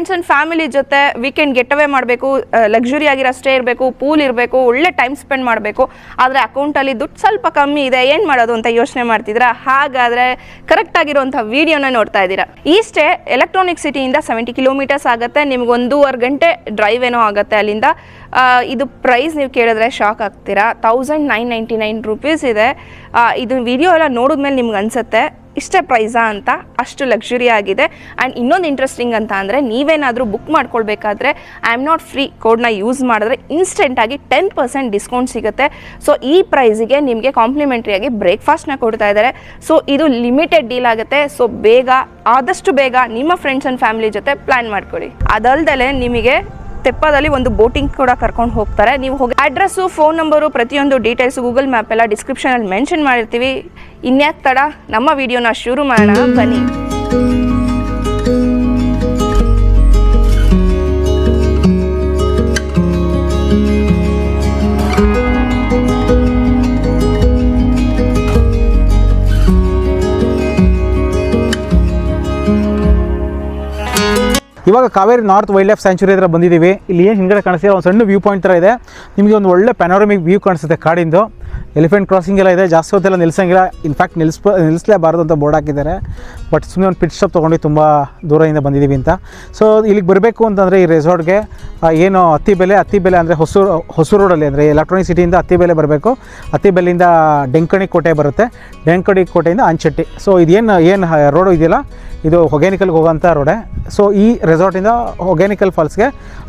Friends and family ಜೊತೆ weekend get away ಮಾಡಬೇಕು, luxury ಆಗಿರೋ ಸ್ಟೇ ಇರಬೇಕು, ಪೂಲ್ ಇರಬೇಕು, ಒಳ್ಳೆ ಟೈಮ್ ಸ್ಪೆಂಡ್ ಮಾಡಬೇಕು, ಆದರೆ ಅಕೌಂಟಲ್ಲಿ ದುಡ್ಡು ಸ್ವಲ್ಪ ಕಮ್ಮಿ ಇದೆ, ಏನು ಮಾಡೋದು ಅಂತ ಯೋಚನೆ ಮಾಡ್ತಿದ್ದೀರಾ? ಹಾಗಾದರೆ ಕರೆಕ್ಟಾಗಿರುವಂಥ ವೀಡಿಯೋನ ನೋಡ್ತಾ ಇದ್ದೀರಾ. ಈ ಸ್ಟೇ ಎಲೆಕ್ಟ್ರಾನಿಕ್ ಸಿಟಿಯಿಂದ 70 ಕಿಲೋಮೀಟರ್ಸ್ ಆಗುತ್ತೆ. ನಿಮ್ಗೆ 1.5 ಗಂಟೆ ಡ್ರೈವ್ ಏನೋ ಆಗುತ್ತೆ ಅಲ್ಲಿಂದ. ಇದು ಪ್ರೈಸ್ ನೀವು ಕೇಳಿದ್ರೆ ಶಾಕ್ ಆಗ್ತೀರಾ. 1999 ರೂಪೀಸ್ ಇದೆ. ಇದು ವಿಡಿಯೋ ಎಲ್ಲ ನೋಡಿದ್ಮೇಲೆ ನಿಮ್ಗೆ ಅನಿಸುತ್ತೆ ಇಷ್ಟೇ ಪ್ರೈಸಾ ಅಂತ, ಅಷ್ಟು ಲಕ್ಸುರಿ ಆಗಿದೆ. ಆ್ಯಂಡ್ ಇನ್ನೊಂದು ಇಂಟ್ರೆಸ್ಟಿಂಗ್ ಅಂತ ಅಂದರೆ, ನೀವೇನಾದರೂ ಬುಕ್ ಮಾಡ್ಕೊಳ್ಬೇಕಾದ್ರೆ ಐ ಆಮ್ ನಾಟ್ ಫ್ರೀ ಕೋಡ್ನ ಯೂಸ್ ಮಾಡಿದ್ರೆ ಇನ್ಸ್ಟೆಂಟಾಗಿ 10% ಡಿಸ್ಕೌಂಟ್ ಸಿಗುತ್ತೆ. ಸೊ ಈ ಪ್ರೈಸಿಗೆ ನಿಮಗೆ ಕಾಂಪ್ಲಿಮೆಂಟ್ರಿಯಾಗಿ ಬ್ರೇಕ್ಫಾಸ್ಟ್ನ ಕೊಡ್ತಾ ಇದ್ದಾರೆ. ಸೊ ಇದು ಲಿಮಿಟೆಡ್ ಡೀಲ್ ಆಗುತ್ತೆ. ಸೊ ಆದಷ್ಟು ಬೇಗ ನಿಮ್ಮ ಫ್ರೆಂಡ್ಸ್ ಆ್ಯಂಡ್ ಫ್ಯಾಮಿಲಿ ಜೊತೆ ಪ್ಲ್ಯಾನ್ ಮಾಡ್ಕೊಳ್ಳಿ. ಅದಲ್ದಲೆ ನಿಮಗೆ ತೆಪ್ಪದಲ್ಲಿ ಒಂದು ಬೋಟಿಂಗ್ ಕೂಡ ಕರ್ಕೊಂಡು ಹೋಗ್ತಾರೆ. ನೀವು ಹೋಗಿ ಅಡ್ರೆಸ್ಸು, ಫೋನ್ ನಂಬರು, ಪ್ರತಿಯೊಂದು ಡೀಟೇಲ್ಸು ಗೂಗಲ್ ಮ್ಯಾಪ್ ಎಲ್ಲ ಡಿಸ್ಕ್ರಿಪ್ಷನಲ್ಲಿ ಮೆನ್ಷನ್ ಮಾಡಿರ್ತೀವಿ. ಇನ್ಯಾಕೆ ತಡ, ನಮ್ಮ ವಿಡಿಯೋನ ಶುರು ಮಾಡೋಣ ಬನ್ನಿ. ಇವಾಗ Kaveri north wild life sanctuary ಹತ್ರ ಬಂದಿದ್ದೀವಿ. ಇಲ್ಲಿ ಏನು ಹಿಂಗಡೆ ಕಾಣಿಸ್ತಿದೆ, ಒಂದು ಸಣ್ಣ ವ್ಯೂ ಪಾಯಿಂಟ್ ಥರ ಇದೆ. ನಿಮಗೆ ಒಂದು ಒಳ್ಳೆ ಪ್ಯಾನೋರಮಿಕ್ ವ್ಯೂ ಕಾಣಿಸುತ್ತೆ ಕಾಡಿಂದು. ಎಲಿಫೆಂಟ್ ಕ್ರಾಸಿಂಗ್ ಎಲ್ಲ ಇದೆ, ಜಾಸ್ತಿ ಹೊತ್ತೆಲ್ಲ ನಿಲ್ಲಿಸಂಗಿಲ್ಲ. ಇನ್ಫ್ಯಾಕ್ಟ್ ನಿಲ್ಲಿಸಲೇಬಾರ್ದು ಅಂತ ಬೋರ್ಡ್ ಹಾಕಿದ್ದಾರೆ. ಬಟ್ ಸುಮ್ಮನೆ ಒಂದು ಪಿಟ್ ಸ್ಟಾಪ್ ತೊಗೊಂಡು ತುಂಬ ದೂರದಿಂದ ಬಂದಿದ್ದೀವಿ ಅಂತ. ಸೊ ಇಲ್ಲಿಗೆ ಬರಬೇಕು ಅಂತಂದರೆ ಈ ರೆಸಾರ್ಟ್ಗೆ ಏನು ಅತ್ತಿಬೆಲೆ ಅಂದರೆ ಹೊಸೂರು ರೋಡಲ್ಲಿ, ಅಂದರೆ ಎಲೆಕ್ಟ್ರಾನಿಕ್ ಸಿಟಿಯಿಂದ ಅತ್ತಿಬೆಲೆ ಬರಬೇಕು. ಅತ್ತಿಬೆಲೆಯಿಂದ ಡೆಂಕಣಿ ಕೋಟೆ ಬರುತ್ತೆ, ಡೆಂಕಣಿ ಕೋಟೆಯಿಂದ ಅಂಚಟ್ಟಿ. ಸೊ ಇದೇನು ರೋಡು ಇದೆಯಲ್ಲ, ಇದು ಹೊಗೇನಿಕಲ್ಗೆ ಹೋಗೋಂಥ ರೋಡೆ. ಸೊ ಈ ರೆಸಾರ್ಟಿಂದ ಹೊಗೇನಿಕಲ್ ಫಾಲ್ಸ್ಗೆ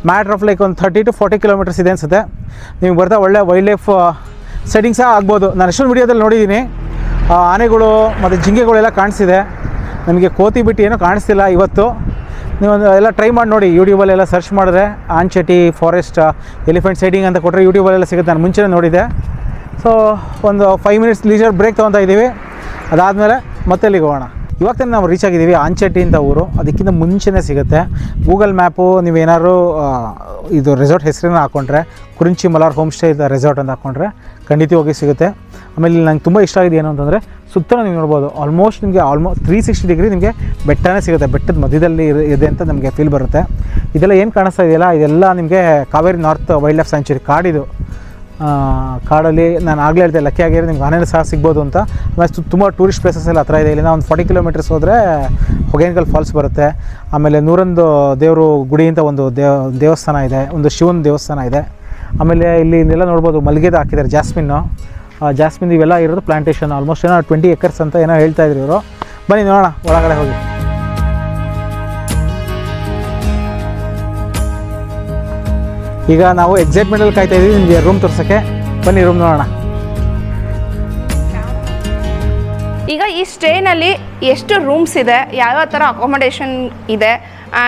ಮ್ಯಾಟ್ರ್ ಆಫ್ ಲೈಕ್ ಒಂದು 30 to 40 ಕಿಲೋಮೀಟರ್ಸ್ ಇದೆ ಅನಿಸುತ್ತೆ. ನೀವು ಬರ್ತಾ ಒಳ್ಳೆ ವೈಲ್ಡ್ ಲೈಫ್ ಸೆಟ್ಟಿಂಗ್ ಸಹ ಆಗ್ಬೋದು. ನಾನು ಎಷ್ಟೊಂದು ವೀಡಿಯೋದಲ್ಲಿ ನೋಡಿದ್ದೀನಿ, ಆನೆಗಳು ಮತ್ತು ಜಿಂಕೆಗಳೆಲ್ಲ ಕಾಣಿಸಿದೆ. ನಮಗೆ ಕೋತಿ ಬಿಟ್ಟು ಏನೂ ಕಾಣಿಸ್ತಿಲ್ಲ ಇವತ್ತು. ನೀವು ಎಲ್ಲ ಟ್ರೈ ಮಾಡಿ ನೋಡಿ, ಯೂಟ್ಯೂಬಲ್ಲೆಲ್ಲ ಸರ್ಚ್ ಮಾಡಿದ್ರೆ ಆಂಚೆಟಿ ಫಾರೆಸ್ಟ್ ಎಲಿಫೆಂಟ್ ಸೈಡಿಂಗ್ ಅಂತ ಕೊಟ್ಟರೆ ಯೂಟ್ಯೂಬಲ್ಲೆಲ್ಲ ಸಿಗುತ್ತೆ. ನಾನು ಮುಂಚೆನೇ ನೋಡಿದ್ದೆ. ಸೊ ಒಂದು 5 ಮಿನಿಟ್ಸ್ ಲೀಜರ್ ಬ್ರೇಕ್ ತೊಗೊತಾ ಇದ್ದೀವಿ. ಅದಾದಮೇಲೆ ಮತ್ತೆ ಅಲ್ಲಿಗೆ ಹೋಗೋಣ. ಇವಾಗ ತಾನೇ ನಾವು ರೀಚ್ ಆಗಿದ್ದೀವಿ ಆಂಚೆಟ್ಟಿ ಅಂತ ಊರು. ಅದಕ್ಕಿಂತ ಮುಂಚೆನೇ ಸಿಗುತ್ತೆ. ಗೂಗಲ್ ಮ್ಯಾಪು ನೀವೇನಾದ್ರು ಇದು ರೆಸಾರ್ಟ್ ಹೆಸರನ್ನ ಹಾಕ್ಕೊಂಡ್ರೆ, ಕುರಿಂಚಿ ಮಲಾರ್ ಹೋಮ್ ಸ್ಟೇ ರೆಸಾರ್ಟ್ ಅಂತ ಹಾಕ್ಕೊಂಡ್ರೆ ಖಂಡಿತವಾಗಿ ಸಿಗುತ್ತೆ. ಆಮೇಲೆ ನಂಗೆ ತುಂಬ ಇಷ್ಟ ಆಗಿದೆ ಏನು ಅಂತಂದರೆ, ಸುತ್ತ ನೀವು ನೋಡ್ಬೋದು ಆಲ್ಮೋಸ್ಟ್ 360 ಡಿಗ್ರಿ ನಿಮಗೆ ಬೆಟ್ಟನೇ ಸಿಗುತ್ತೆ. ಬೆಟ್ಟದ ಮಧ್ಯದಲ್ಲಿ ಇದೆ ಅಂತ ನಮಗೆ ಫೀಲ್ ಬರುತ್ತೆ. ಇದೆಲ್ಲ ಏನು ಕಾಣಿಸ್ತಾ ಇದೆಯಲ್ಲ, ಇದೆಲ್ಲ ನಿಮಗೆ Kaveri north wild life sanctuary ಕಾಡಿದು. ಕಾಡಲ್ಲಿ ನಾನು ಆಗಲೇ ಹೇಳಿದೆ, ಲಕ್ಕಿ ಆಗಿರೋ ನಿಮ್ಗೆ ಆನೆಗಳು ಸಹ ಸಿಗ್ಬೋದು ಅಂತ. ಆಮೇಲೆ ತುಂಬ ಟೂರಿಸ್ಟ್ ಪ್ಲೇಸಸ್ ಎಲ್ಲ ಹತ್ರ ಇದೆ. ಇಲ್ಲಿಂದ ಒಂದು 40 ಕಿಲೋಮೀಟರ್ಸ್ ಹೋದರೆ ಹೊಗೇನಿಕಲ್ ಫಾಲ್ಸ್ ಬರುತ್ತೆ. ಆಮೇಲೆ 101 ದೇವರು ಗುಡಿ ಅಂತ ಒಂದು ದೇವಸ್ಥಾನ ಇದೆ, ಒಂದು ಶಿವನ ದೇವಸ್ಥಾನ ಇದೆ. ಆಮೇಲೆ ಇಲ್ಲೆಲ್ಲ ನೋಡ್ಬೋದು ಮಲ್ಲಿಗೆದು ಹಾಕಿದ್ದಾರೆ, ಜಾಸ್ಮಿನ್ ಇವೆಲ್ಲ ಇರೋದು ಪ್ಲಾಂಟೇಶನ್. ಆಲ್ಮೋಸ್ಟ್ ಏನೋ 20 ಎಕರ್ಸ್ ಅಂತ ಏನೋ ಹೇಳ್ತಾ ಇದ್ರು ಇವರು. ಬನ್ನಿ ನೋಡೋಣ ಒಳಗಡೆ ಹೋಗಿ. ಈಗ ನಾವು ಎಕ್ಸೈಟ್ಮೆಂಟಲ್ಲಿ ಕಾಯ್ತಾ ಇದ್ದೀವಿ ನಿಮಗೆ ರೂಮ್ ತೋರ್ಸೋಕ್ಕೆ. ಬನ್ನಿ ರೂಮ್ ನೋಡೋಣ. ಈಗ ಈ ಸ್ಟೇನಲ್ಲಿ ಎಷ್ಟು ರೂಮ್ಸ್ ಇದೆ, ಯಾವ್ಯಾವ ಥರ ಅಕಾಮಡೇಷನ್ ಇದೆ,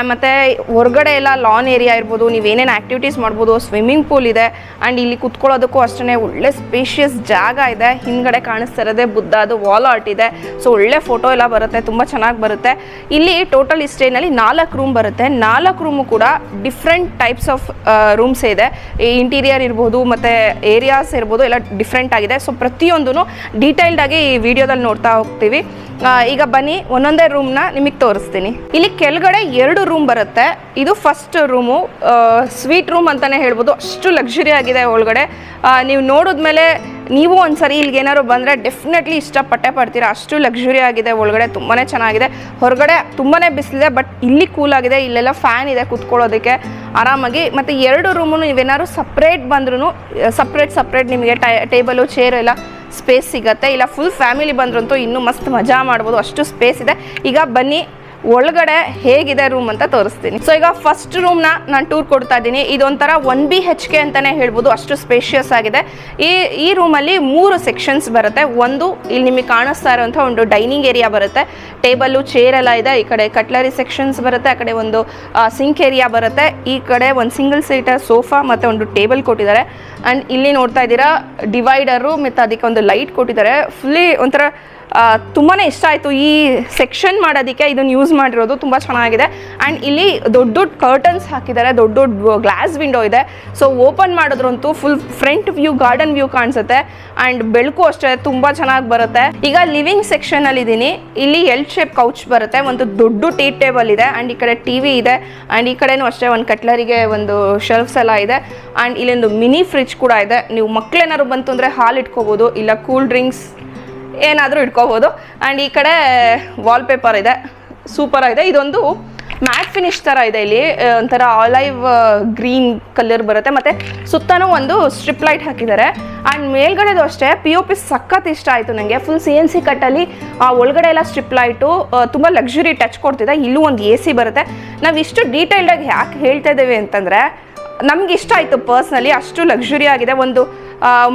ಮತ್ತು ಹೊರಗಡೆ ಎಲ್ಲ ಲಾನ್ ಏರಿಯಾ ಇರ್ಬೋದು, ನೀವೇನೇನು ಆ್ಯಕ್ಟಿವಿಟೀಸ್ ಮಾಡ್ಬೋದು, ಸ್ವಿಮ್ಮಿಂಗ್ ಪೂಲ್ ಇದೆ. ಆ್ಯಂಡ್ ಇಲ್ಲಿ ಕುತ್ಕೊಳ್ಳೋದಕ್ಕೂ ಅಷ್ಟೇ ಒಳ್ಳೆ ಸ್ಪೇಷಿಯಸ್ ಜಾಗ ಇದೆ. ಹಿಂದ್ಗಡೆ ಕಾಣಿಸ್ತಾ ಇರೋದೇ ಬುದ್ಧ, ಅದು ವಾಲ್ ಆರ್ಟ್ ಇದೆ. ಸೊ ಒಳ್ಳೆ ಫೋಟೋ ಎಲ್ಲ ಬರುತ್ತೆ, ತುಂಬ ಚೆನ್ನಾಗಿ ಬರುತ್ತೆ. ಇಲ್ಲಿ ಟೋಟಲ್ ಈ ಸ್ಟೇನಲ್ಲಿ 4 ರೂಮ್ ಬರುತ್ತೆ. 4 ರೂಮು ಕೂಡ ಡಿಫ್ರೆಂಟ್ ಟೈಪ್ಸ್ ಆಫ್ ರೂಮ್ಸ್ ಇದೆ. ಇಂಟೀರಿಯರ್ ಇರ್ಬೋದು ಮತ್ತು ಏರಿಯಾಸ್ ಇರ್ಬೋದು, ಎಲ್ಲ ಡಿಫ್ರೆಂಟ್ ಆಗಿದೆ. ಸೊ ಪ್ರತಿಯೊಂದೂ ಡೀಟೇಲ್ಡಾಗಿ ಈ ವಿಡಿಯೋದಲ್ಲಿ ನೋಡ್ತಾ ಹೋಗ್ತೀವಿ. ಈಗ ಬನ್ನಿ ಒಂದೊಂದೇ ರೂಮ್ನ ನಿಮಗೆ ತೋರಿಸ್ತೀನಿ. ಇಲ್ಲಿ ಕೆಳಗಡೆ 2 ರೂಮ್ ಬರುತ್ತೆ. ಇದು ಫಸ್ಟ್ ರೂಮು, ಸ್ವೀಟ್ ರೂಮ್ ಅಂತಲೇ ಹೇಳ್ಬೋದು. ಅಷ್ಟು ಲಕ್ಸುರಿ ಆಗಿದೆ ಒಳಗಡೆ. ನೀವು ನೋಡಿದ್ಮೇಲೆ ನೀವು ಒಂದ್ಸರಿ ಇಲ್ಲಿಗೆ ಏನಾದ್ರು ಬಂದರೆ ಡೆಫಿನೆಟ್ಲಿ ಇಷ್ಟಪಟ್ಟೆ ಪಡ್ತೀರಾ. ಅಷ್ಟು ಲಕ್ಸುರಿ ಆಗಿದೆ ಒಳಗಡೆ, ತುಂಬಾ ಚೆನ್ನಾಗಿದೆ. ಹೊರಗಡೆ ತುಂಬಾ ಬಿಸಿಲಿದೆ, ಬಟ್ ಇಲ್ಲಿ ಕೂಲ್ ಆಗಿದೆ. ಇಲ್ಲೆಲ್ಲ ಫ್ಯಾನ್ ಇದೆ ಕೂತ್ಕೊಳ್ಳೋದಕ್ಕೆ ಆರಾಮಾಗಿ. ಮತ್ತು 2 ರೂಮು ನೀವೇನಾದ್ರು ಸಪ್ರೇಟ್ ಬಂದ್ರೂ ಸಪ್ರೇಟ್ ನಿಮಗೆ ಟೇಬಲು ಚೇರು ಎಲ್ಲ ಸ್ಪೇಸ್ ಸಿಗುತ್ತೆ. ಇಲ್ಲ ಫುಲ್ ಫ್ಯಾಮಿಲಿ ಬಂದ್ರಂತೂ ಇನ್ನೂ ಮಸ್ತ್ ಮಜಾ ಮಾಡ್ಬೋದು, ಅಷ್ಟು ಸ್ಪೇಸ್ ಇದೆ. ಈಗ ಬನ್ನಿ ಒಳಗಡೆ ಹೇಗಿದೆ ರೂಮ್ ಅಂತ ತೋರಿಸ್ತೀನಿ. ಸೊ ಈಗ ಫಸ್ಟ್ ರೂಮ್ನ ನಾನು ಟೂರ್ ಕೊಡ್ತಾ ಇದ್ದೀನಿ. ಇದೊಂಥರ 1 BHK ಅಂತಲೇ ಹೇಳ್ಬೋದು, ಅಷ್ಟು ಸ್ಪೇಷಿಯಸ್ ಆಗಿದೆ. ಈ ರೂಮಲ್ಲಿ 3 ಸೆಕ್ಷನ್ಸ್ ಬರುತ್ತೆ. ಒಂದು ಇಲ್ಲಿ ನಿಮಗೆ ಕಾಣಿಸ್ತಾ ಇರೋಂಥ ಒಂದು ಡೈನಿಂಗ್ ಏರಿಯಾ ಬರುತ್ತೆ, ಟೇಬಲ್ಲು ಚೇರ್ ಎಲ್ಲ ಇದೆ. ಈ ಕಡೆ ಕಟ್ಲರಿ ಸೆಕ್ಷನ್ಸ್ ಬರುತ್ತೆ, ಆ ಕಡೆ ಒಂದು ಸಿಂಕ್ ಏರಿಯಾ ಬರುತ್ತೆ. ಈ ಕಡೆ ಒಂದು ಸಿಂಗಲ್ ಸೀಟರ್ ಸೋಫಾ ಮತ್ತು ಒಂದು ಟೇಬಲ್ ಕೊಟ್ಟಿದ್ದಾರೆ. ಆ್ಯಂಡ್ ಇಲ್ಲಿ ನೋಡ್ತಾ ಇದ್ದೀರಾ ಡಿವೈಡರು ಮತ್ತು ಅದಕ್ಕೆ ಒಂದು ಲೈಟ್ ಕೊಟ್ಟಿದ್ದಾರೆ. ಫುಲ್ಲಿ ಒಂಥರ ತುಂಬಾ ಇಷ್ಟ ಆಯಿತು ಈ ಸೆಕ್ಷನ್ ಮಾಡೋದಕ್ಕೆ ಇದನ್ನು ಯೂಸ್ ಮಾಡಿರೋದು ತುಂಬ ಚೆನ್ನಾಗಿದೆ. ಆ್ಯಂಡ್ ಇಲ್ಲಿ ದೊಡ್ಡ ದೊಡ್ಡ ಕರ್ಟನ್ಸ್ ಹಾಕಿದ್ದಾರೆ, ದೊಡ್ಡ ದೊಡ್ಡ ಗ್ಲಾಸ್ ವಿಂಡೋ ಇದೆ. ಸೊ ಓಪನ್ ಮಾಡಿದ್ರಂತೂ full front view garden view ಕಾಣಿಸುತ್ತೆ. ಆ್ಯಂಡ್ ಬೆಳಕು ಅಷ್ಟೇ ತುಂಬ ಚೆನ್ನಾಗಿ ಬರುತ್ತೆ. ಈಗ ಲಿವಿಂಗ್ ಸೆಕ್ಷನಲ್ಲಿ ಇದ್ದೀನಿ. ಇಲ್ಲಿ ಎಲ್ ಶೇಪ್ ಕೌಚ್ ಬರುತ್ತೆ, ಒಂದು ದೊಡ್ಡ ಟೀ ಟೇಬಲ್ ಇದೆ. ಆ್ಯಂಡ್ ಈ ಕಡೆ ಟಿ ವಿ ಇದೆ. ಆ್ಯಂಡ್ ಈ ಕಡೆನೂ ಅಷ್ಟೇ ಒಂದು ಕಟ್ಲರಿಗೆ ಒಂದು ಶೆಲ್ಫ್ಸ್ ಎಲ್ಲ ಇದೆ. ಆ್ಯಂಡ್ ಇಲ್ಲೊಂದು ಮಿನಿ ಫ್ರಿಜ್ ಕೂಡ ಇದೆ. ನೀವು ಮಕ್ಕಳೇನಾದ್ರು ಬಂತು ಅಂದರೆ ಹಾಲು ಇಟ್ಕೋಬೋದು, ಇಲ್ಲ ಕೂಲ್ ಡ್ರಿಂಕ್ಸ್ ಏನಾದರೂ ಇಟ್ಕೋಬೋದು. ಆ್ಯಂಡ್ ಈ ಕಡೆ ವಾಲ್ಪೇಪರ್ ಇದೆ, ಸೂಪರ್ ಆಗಿದೆ. ಇದೊಂದು ಮ್ಯಾಟ್ ಫಿನಿಶ್ ಥರ ಇದೆ. ಇಲ್ಲಿ ಒಂಥರ ಆಲೈವ್ ಗ್ರೀನ್ ಕಲರ್ ಬರುತ್ತೆ. ಮತ್ತು ಸುತ್ತಲೂ ಒಂದು ಸ್ಟ್ರಿಪ್ ಲೈಟ್ ಹಾಕಿದ್ದಾರೆ. ಆ್ಯಂಡ್ ಮೇಲ್ಗಡೆದು ಅಷ್ಟೇ POP ಸಖತ್ ಇಷ್ಟ ಆಯಿತು ನನಗೆ. ಫುಲ್ CNC ಕಟ್ಟಲ್ಲಿ ಆ ಒಳಗಡೆ ಎಲ್ಲ ಸ್ಟ್ರಿಪ್ ಲೈಟು ತುಂಬ ಲಕ್ಸುರಿ ಟಚ್ ಕೊಡ್ತಿದೆ. ಇಲ್ಲೂ ಒಂದು AC ಬರುತ್ತೆ. ನಾವು ಇಷ್ಟು ಡೀಟೇಲ್ಡಾಗಿ ಯಾಕೆ ಹೇಳ್ತಾ ಇದ್ದೇವೆ ಅಂತಂದರೆ ನಮ್ಗೆ ಇಷ್ಟ ಆಯಿತು ಪರ್ಸ್ನಲಿ. ಅಷ್ಟು ಲಕ್ಸುರಿ ಆಗಿದೆ, ಒಂದು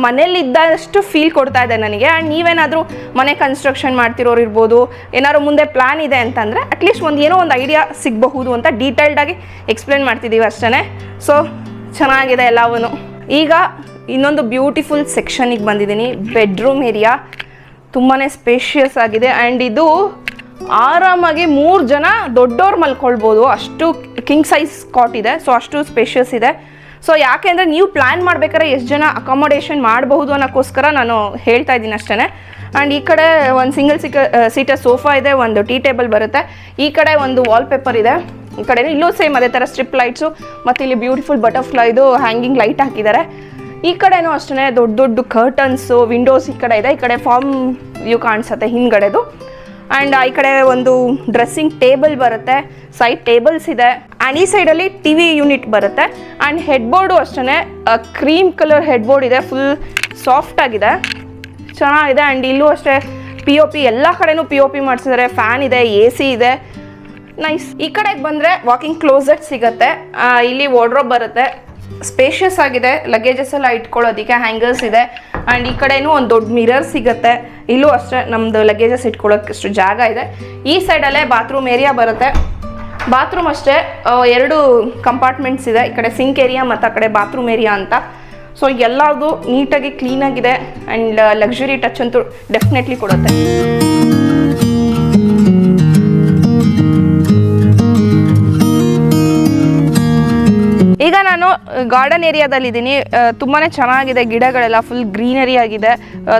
ಮನೇಲಿದ್ದಷ್ಟು ಫೀಲ್ ಕೊಡ್ತಾ ಇದೆ ನನಗೆ. ಆ್ಯಂಡ್ ನೀವೇನಾದರೂ ಮನೆ ಕನ್ಸ್ಟ್ರಕ್ಷನ್ ಮಾಡ್ತಿರೋರು ಇರ್ಬೋದು, ಏನಾದ್ರು ಮುಂದೆ ಪ್ಲ್ಯಾನ್ ಇದೆ ಅಂತಂದರೆ ಅಟ್ಲೀಸ್ಟ್ ಏನೋ ಒಂದು ಐಡಿಯಾ ಸಿಗಬಹುದು ಅಂತ ಡೀಟೇಲ್ಡಾಗಿ ಎಕ್ಸ್ಪ್ಲೇನ್ ಮಾಡ್ತಿದ್ದೀವಿ ಅಷ್ಟೇ. ಸೊ ಚೆನ್ನಾಗಿದೆ ಎಲ್ಲವೂ. ಈಗ ಇನ್ನೊಂದು ಬ್ಯೂಟಿಫುಲ್ ಸೆಕ್ಷನಿಗೆ ಬಂದಿದ್ದೀನಿ. ಬೆಡ್ರೂಮ್ ಏರಿಯಾ ತುಂಬಾ ಸ್ಪೇಷಿಯಸ್ ಆಗಿದೆ. ಆ್ಯಂಡ್ ಇದು ಆರಾಮಾಗಿ 3 ಜನ ದೊಡ್ಡವ್ರು ಮಲ್ಕೊಳ್ಬೋದು, ಅಷ್ಟು ಕಿಂಗ್ ಸೈಜ್ ಕಾಟ್ ಇದೆ. ಸೊ ಅಷ್ಟು ಸ್ಪೇಷಿಯಸ್ ಇದೆ. ಸೊ ಯಾಕೆ ಅಂದರೆ ನೀವು ಪ್ಲ್ಯಾನ್ ಮಾಡ್ಬೇಕಾದ್ರೆ ಎಷ್ಟು ಜನ ಅಕಾಮಡೇಷನ್ ಮಾಡಬಹುದು ಅನ್ನೋಕ್ಕೋಸ್ಕರ ನಾನು ಹೇಳ್ತಾ ಇದ್ದೀನಿ ಅಷ್ಟೇ. ಆ್ಯಂಡ್ ಈ ಕಡೆ ಒಂದು ಸಿಂಗಲ್ ಸೀಟರ್ ಸೋಫಾ ಇದೆ, ಒಂದು ಟೀ ಟೇಬಲ್ ಬರುತ್ತೆ. ಈ ಕಡೆ ಒಂದು ವಾಲ್ಪೇಪರ್ ಇದೆ. ಈ ಕಡೆ ಇಲ್ಲೂ ಸೇಮ್ ಅದೇ ಥರ ಸ್ಟ್ರಿಪ್ ಲೈಟ್ಸು ಮತ್ತು ಇಲ್ಲಿ ಬ್ಯೂಟಿಫುಲ್ ಬಟರ್ಫ್ಲೈದು ಹ್ಯಾಂಗಿಂಗ್ ಲೈಟ್ ಹಾಕಿದ್ದಾರೆ. ಈ ಕಡೆನೂ ಅಷ್ಟೇ ದೊಡ್ಡ ದೊಡ್ಡ ಕರ್ಟನ್ಸು, ವಿಂಡೋಸ್ ಈ ಕಡೆ ಇದೆ. ಈ ಕಡೆ ಫಾರ್ಮ್ ವ್ಯೂ ಕಾಣಿಸುತ್ತೆ ಹಿಂದ್ಗಡೆದು. ಆ್ಯಂಡ್ ಈ ಕಡೆ ಒಂದು ಡ್ರೆಸ್ಸಿಂಗ್ ಟೇಬಲ್ ಬರುತ್ತೆ, ಸೈಡ್ ಟೇಬಲ್ಸ್ ಇದೆ. ಆ್ಯಂಡ್ ಈ ಸೈಡಲ್ಲಿ TV ಯೂನಿಟ್ ಬರುತ್ತೆ. ಆ್ಯಂಡ್ ಹೆಡ್ಬೋರ್ಡು ಅಷ್ಟೇ ಕ್ರೀಮ್ ಕಲರ್ ಹೆಡ್ಬೋರ್ಡ್ ಇದೆ, ಫುಲ್ ಸಾಫ್ಟ್ ಆಗಿದೆ, ಚೆನ್ನಾಗಿದೆ. ಆ್ಯಂಡ್ ಇಲ್ಲೂ ಅಷ್ಟೇ POP ಎಲ್ಲ ಕಡೆನೂ POP ಮಾಡಿಸಿದ್ದಾರೆ. ಫ್ಯಾನ್ ಇದೆ, AC ಇದೆ, ನೈಸ್. ಈ ಕಡೆಗೆ ಬಂದರೆ ವಾಕಿಂಗ್ ಕ್ಲೋಸೆಟ್ ಸಿಗುತ್ತೆ. ಇಲ್ಲಿ ವಾರ್ಡ್ರೋಬ್ ಬರುತ್ತೆ, ಸ್ಪೇಷಿಯಸ್ ಆಗಿದೆ. ಲಗೇಜಸ್ ಎಲ್ಲ ಇಟ್ಕೊಳ್ಳೋದಕ್ಕೆ ಹ್ಯಾಂಗರ್ಸ್ ಇದೆ. ಆ್ಯಂಡ್ ಈ ಕಡೆನೂ ಒಂದು ದೊಡ್ಡ ಮಿರರ್ ಸಿಗುತ್ತೆ. ಇಲ್ಲೂ ಅಷ್ಟೇ ನಮ್ಮದು ಲಗೇಜಸ್ ಇಟ್ಕೊಳ್ಳೋಕ್ಕಷ್ಟು ಜಾಗ ಇದೆ. ಈ ಸೈಡಲ್ಲೇ ಬಾತ್ರೂಮ್ ಏರಿಯಾ ಬರುತ್ತೆ. ಬಾತ್ರೂಮ್ ಅಷ್ಟೇ 2 ಕಂಪಾರ್ಟ್ಮೆಂಟ್ಸ್ ಇದೆ. ಈ ಕಡೆ ಸಿಂಕ್ ಏರಿಯಾ ಮತ್ತು ಆ ಕಡೆ ಬಾತ್ರೂಮ್ ಏರಿಯಾ ಅಂತ. ಸೊ ಎಲ್ಲದು ನೀಟಾಗಿ ಕ್ಲೀನಾಗಿದೆ. ಆ್ಯಂಡ್ ಲಕ್ಸುರಿ ಟಚ್ ಅಂತೂ ಡೆಫಿನೆಟ್ಲಿ ಕೊಡುತ್ತೆ. ಈಗ ನಾನು ಗಾರ್ಡನ್ ಏರಿಯಾದಲ್ಲಿದ್ದೀನಿ. ತುಂಬಾ ಚೆನ್ನಾಗಿದೆ, ಗಿಡಗಳೆಲ್ಲ ಫುಲ್ ಗ್ರೀನರಿ ಆಗಿದೆ.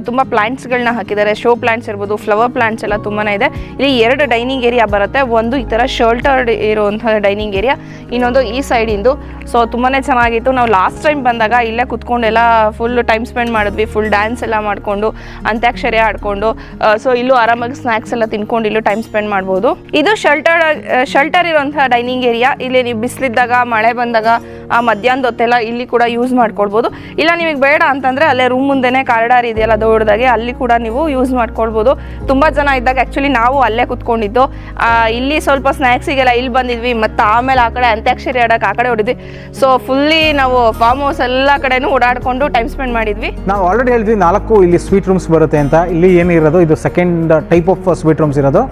ತುಂಬ ಪ್ಲ್ಯಾಂಟ್ಸ್ಗಳನ್ನ ಹಾಕಿದ್ದಾರೆ, ಶೋ ಪ್ಲ್ಯಾಂಟ್ಸ್ ಇರ್ಬೋದು, ಫ್ಲವರ್ ಪ್ಲ್ಯಾಂಟ್ಸ್ ಎಲ್ಲ ತುಂಬಾ ಇದೆ. ಇಲ್ಲಿ 2 ಡೈನಿಂಗ್ ಏರಿಯಾ ಬರುತ್ತೆ. ಒಂದು ಈ ಥರ ಶೆಲ್ಟರ್ಡ್ ಇರುವಂಥ ಡೈನಿಂಗ್ ಏರಿಯಾ, ಇನ್ನೊಂದು ಈ ಸೈಡಿಂದು. ಸೊ ತುಂಬಾ ಚೆನ್ನಾಗಿತ್ತು. ನಾವು ಲಾಸ್ಟ್ ಟೈಮ್ ಬಂದಾಗ ಇಲ್ಲೇ ಕುತ್ಕೊಂಡೆಲ್ಲ ಫುಲ್ ಟೈಮ್ ಸ್ಪೆಂಡ್ ಮಾಡಿದ್ವಿ. ಫುಲ್ ಡ್ಯಾನ್ಸ್ ಎಲ್ಲ ಮಾಡಿಕೊಂಡು ಅಂತ್ಯಾಕ್ಷರಿ ಆಡಿಕೊಂಡು. ಸೊ ಇಲ್ಲೂ ಆರಾಮಾಗಿ ಸ್ನ್ಯಾಕ್ಸ್ ಎಲ್ಲ ತಿನ್ಕೊಂಡು ಇಲ್ಲೂ ಟೈಮ್ ಸ್ಪೆಂಡ್ ಮಾಡ್ಬೋದು. ಇದು ಶೆಲ್ಟರ್ ಇರುವಂಥ ಡೈನಿಂಗ್ ಏರಿಯಾ. ಇಲ್ಲಿ ನೀವು ಬಿಸಿಲಿದ್ದಾಗ, ಮಳೆ ಬಂದಾಗ, ಮಧ್ಯಾಹ್ನದ ಹೊತ್ತೆಲ್ಲ ಇಲ್ಲಿ ಕೂಡ ಯೂಸ್ ಮಾಡ್ಕೊಳ್ಬೋದು. ಇಲ್ಲ ನಿಮಗೆ ಬೇಡ ಅಂತಂದರೆ ಅಲ್ಲೇ ರೂಮ್ ಮುಂದೆನೇ ಕಾರಿಡಾರ್ ಇದೆಯಲ್ಲ ದೊಡ್ಡದಾಗಿ, ಅಲ್ಲಿ ಕೂಡ ನೀವು ಯೂಸ್ ಮಾಡ್ಕೊಳ್ಬೋದು. ತುಂಬ ಜನ ಇದ್ದಾಗ ಆ್ಯಕ್ಚುಲಿ ನಾವು ಅಲ್ಲೇ ಕುತ್ಕೊಂಡಿದ್ದು. ಇಲ್ಲಿ ಸ್ವಲ್ಪ ಸ್ನ್ಯಾಕ್ಸಿಗೆಲ್ಲ ಇಲ್ಲಿ ಬಂದಿದ್ವಿ, ಮತ್ತು ಆಮೇಲೆ ಆ ಕಡೆ ಅಂತ್ಯಾಕ್ಷರಿ ಆಡೋಕೆ ಆ ಕಡೆ ಹೊಡಿದ್ವಿ. ಸೊ ಫುಲ್ಲಿ ನಾವು ಫಾರ್ಮ್ ಹೌಸ್ ಎಲ್ಲ ಕಡೆನೂ ಓಡಾಡಿಕೊಂಡು ಟೈಮ್ ಸ್ಪೆಂಡ್ ಮಾಡಿದ್ವಿ. ನಾವು ಆಲ್ರೆಡಿ ಹೇಳಿದ್ವಿ 4 ಇಲ್ಲಿ ಸ್ವೀಟ್ ರೂಮ್ಸ್ ಬರುತ್ತೆ ಅಂತ. ಇಲ್ಲಿ ಏನಿರೋದು ಇದು second type of sweet rooms ಇರೋದು.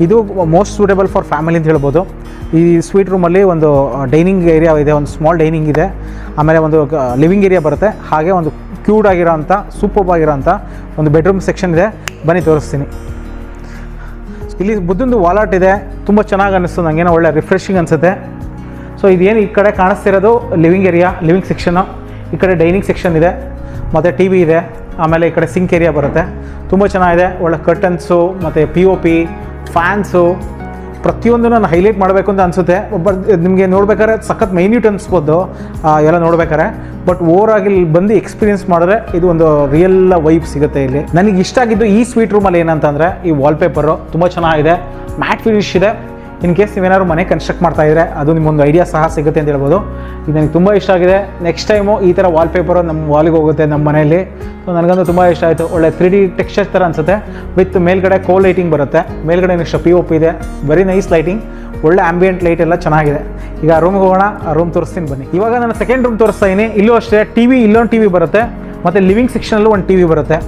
ಇದು ಮೋಸ್ಟ್ ಸೂಟೇಬಲ್ ಫಾರ್ ಫ್ಯಾಮಿಲಿ ಅಂತ ಹೇಳ್ಬೋದು. ಈ ಸ್ವೀಟ್ ರೂಮಲ್ಲಿ ಒಂದು ಡೈನಿಂಗ್ ಏರಿಯಾ ಇದೆ, ಒಂದು ಸ್ಮಾಲ್ ಡೈನಿಂಗ್ ಇದೆ, ಆಮೇಲೆ ಒಂದು ಲಿವಿಂಗ್ ಏರಿಯಾ ಬರುತ್ತೆ. ಹಾಗೆ ಒಂದು ಕ್ಯೂಟ್ ಆಗಿರೋಂಥ ಸೂಪರ್ಬ್ ಆಗಿರೋಂಥ ಒಂದು ಬೆಡ್ರೂಮ್ ಸೆಕ್ಷನ್ ಇದೆ. ಬನ್ನಿ ತೋರಿಸ್ತೀನಿ. ಇಲ್ಲಿ ಬುದ್ಧಂದು ವಾಲಾಟ್ ಇದೆ, ತುಂಬ ಚೆನ್ನಾಗಿ ಅನ್ನಿಸ್ತು ನನಗೇನೋ, ಒಳ್ಳೆ ರಿಫ್ರೆಶಿಂಗ್ ಅನಿಸುತ್ತೆ. ಸೊ ಇದೇನು ಈ ಕಡೆ ಕಾಣಿಸ್ತಿರೋದು ಲಿವಿಂಗ್ ಏರಿಯಾ, ಲಿವಿಂಗ್ ಸೆಕ್ಷನ್ನು. ಈ ಕಡೆ ಡೈನಿಂಗ್ ಸೆಕ್ಷನ್ ಇದೆ, ಮತ್ತು TV ಇದೆ, ಆಮೇಲೆ ಈ ಕಡೆ ಸಿಂಕ್ ಏರಿಯಾ ಬರುತ್ತೆ. ತುಂಬ ಚೆನ್ನಾಗಿದೆ. ಒಳ್ಳೆ ಕರ್ಟನ್ಸು ಮತ್ತು POP ಫ್ಯಾನ್ಸು ಪ್ರತಿಯೊಂದು ನಾನು ಹೈಲೈಟ್ ಮಾಡಬೇಕು ಅಂತ ಅನಿಸುತ್ತೆ. ನಿಮಗೆ ನೋಡ್ಬೇಕಾದ್ರೆ ಸಖತ್ ಮೈನ್ಯೂಟ್ ಅನಿಸ್ಬೋದು ಎಲ್ಲ ನೋಡ್ಬೇಕಾದ್ರೆ. ಬಟ್ ಓವರಾಗಿ ಇಲ್ಲಿ ಬಂದು ಎಕ್ಸ್ಪೀರಿಯನ್ಸ್ ಮಾಡಿದ್ರೆ ಇದು ಒಂದು ರಿಯಲ್ ವೈಬ್ ಸಿಗುತ್ತೆ ಇಲ್ಲಿ. ನನಗೆ ಇಷ್ಟ ಆಗಿದ್ದು ಈ ಸ್ವೀಟ್ ರೂಮಲ್ಲಿ ಏನಂತಂದರೆ ಈ ವಾಲ್ಪೇಪರು ತುಂಬ ಚೆನ್ನಾಗಿದೆ, ಮ್ಯಾಟ್ ಫಿನಿಶ್ ಇದೆ. ಇನ್ ಕೇಸ್ ನೀವೇನಾದ್ರು ಮನೆ ಕನ್ಸ್ಟ್ರಕ್ಟ್ ಮಾಡ್ತಾ ಇದ್ದರೆ ಅದು ನಿಮ್ಮೊಂದು ಐಡಿಯಾ ಸಹ ಸಿಗುತ್ತೆ ಅಂತ ಹೇಳ್ಬೋದು. ಇದು ನನಗೆ ತುಂಬ ಇಷ್ಟ ಆಗಿದೆ. ನೆಕ್ಸ್ಟ್ ಟೈಮು ಈ ಥರ ವಾಲ್ಪೇಪರು ನಮ್ಮ ವಾಲಿಗೆ ಹೋಗುತ್ತೆ ನಮ್ಮ ಮನೆಯಲ್ಲಿ. ಸೊ ನನಗಂತೂ ತುಂಬ ಇಷ್ಟ ಆಯಿತು. ಒಳ್ಳೆ 3D ಟೆಕ್ಸ್ಚರ್ ಥರ ಅನಿಸುತ್ತೆ. ವಿತ್ ಮೇಲ್ಗಡೆ ಲೈಟಿಂಗ್ ಬರುತ್ತೆ, ಮೇಲ್ಗಡೆ ನೆಕ್ಸ್ಟ್ POP ಇದೆ, ವೆರಿ ನೈಸ್ ಲೈಟಿಂಗ್, ಒಳ್ಳೆ ಆಂಬಿಯೆಂಟ್ ಲೈಟ್ ಎಲ್ಲ ಚೆನ್ನಾಗಿದೆ. ಈಗ ರೂಮ್ಗೆ ಹೋಗೋಣ, ಆ ರೂಮ್ ತೋರಿಸ್ತೀನಿ ಬನ್ನಿ. ಇವಾಗ ನಾನು ಸೆಕೆಂಡ್ ರೂಮ್ ತೋರಿಸ್ತಾ ಇದ್ದೀನಿ. ಇಲ್ಲೂ ಅಷ್ಟೇ ಇಲ್ಲೊಂದು TV ಬರುತ್ತೆ, ಮತ್ತು ಲಿವಿಂಗ್ ಸೆಕ್ಷನಲ್ಲೂ ಒಂದು TV ಬರುತ್ತೆ.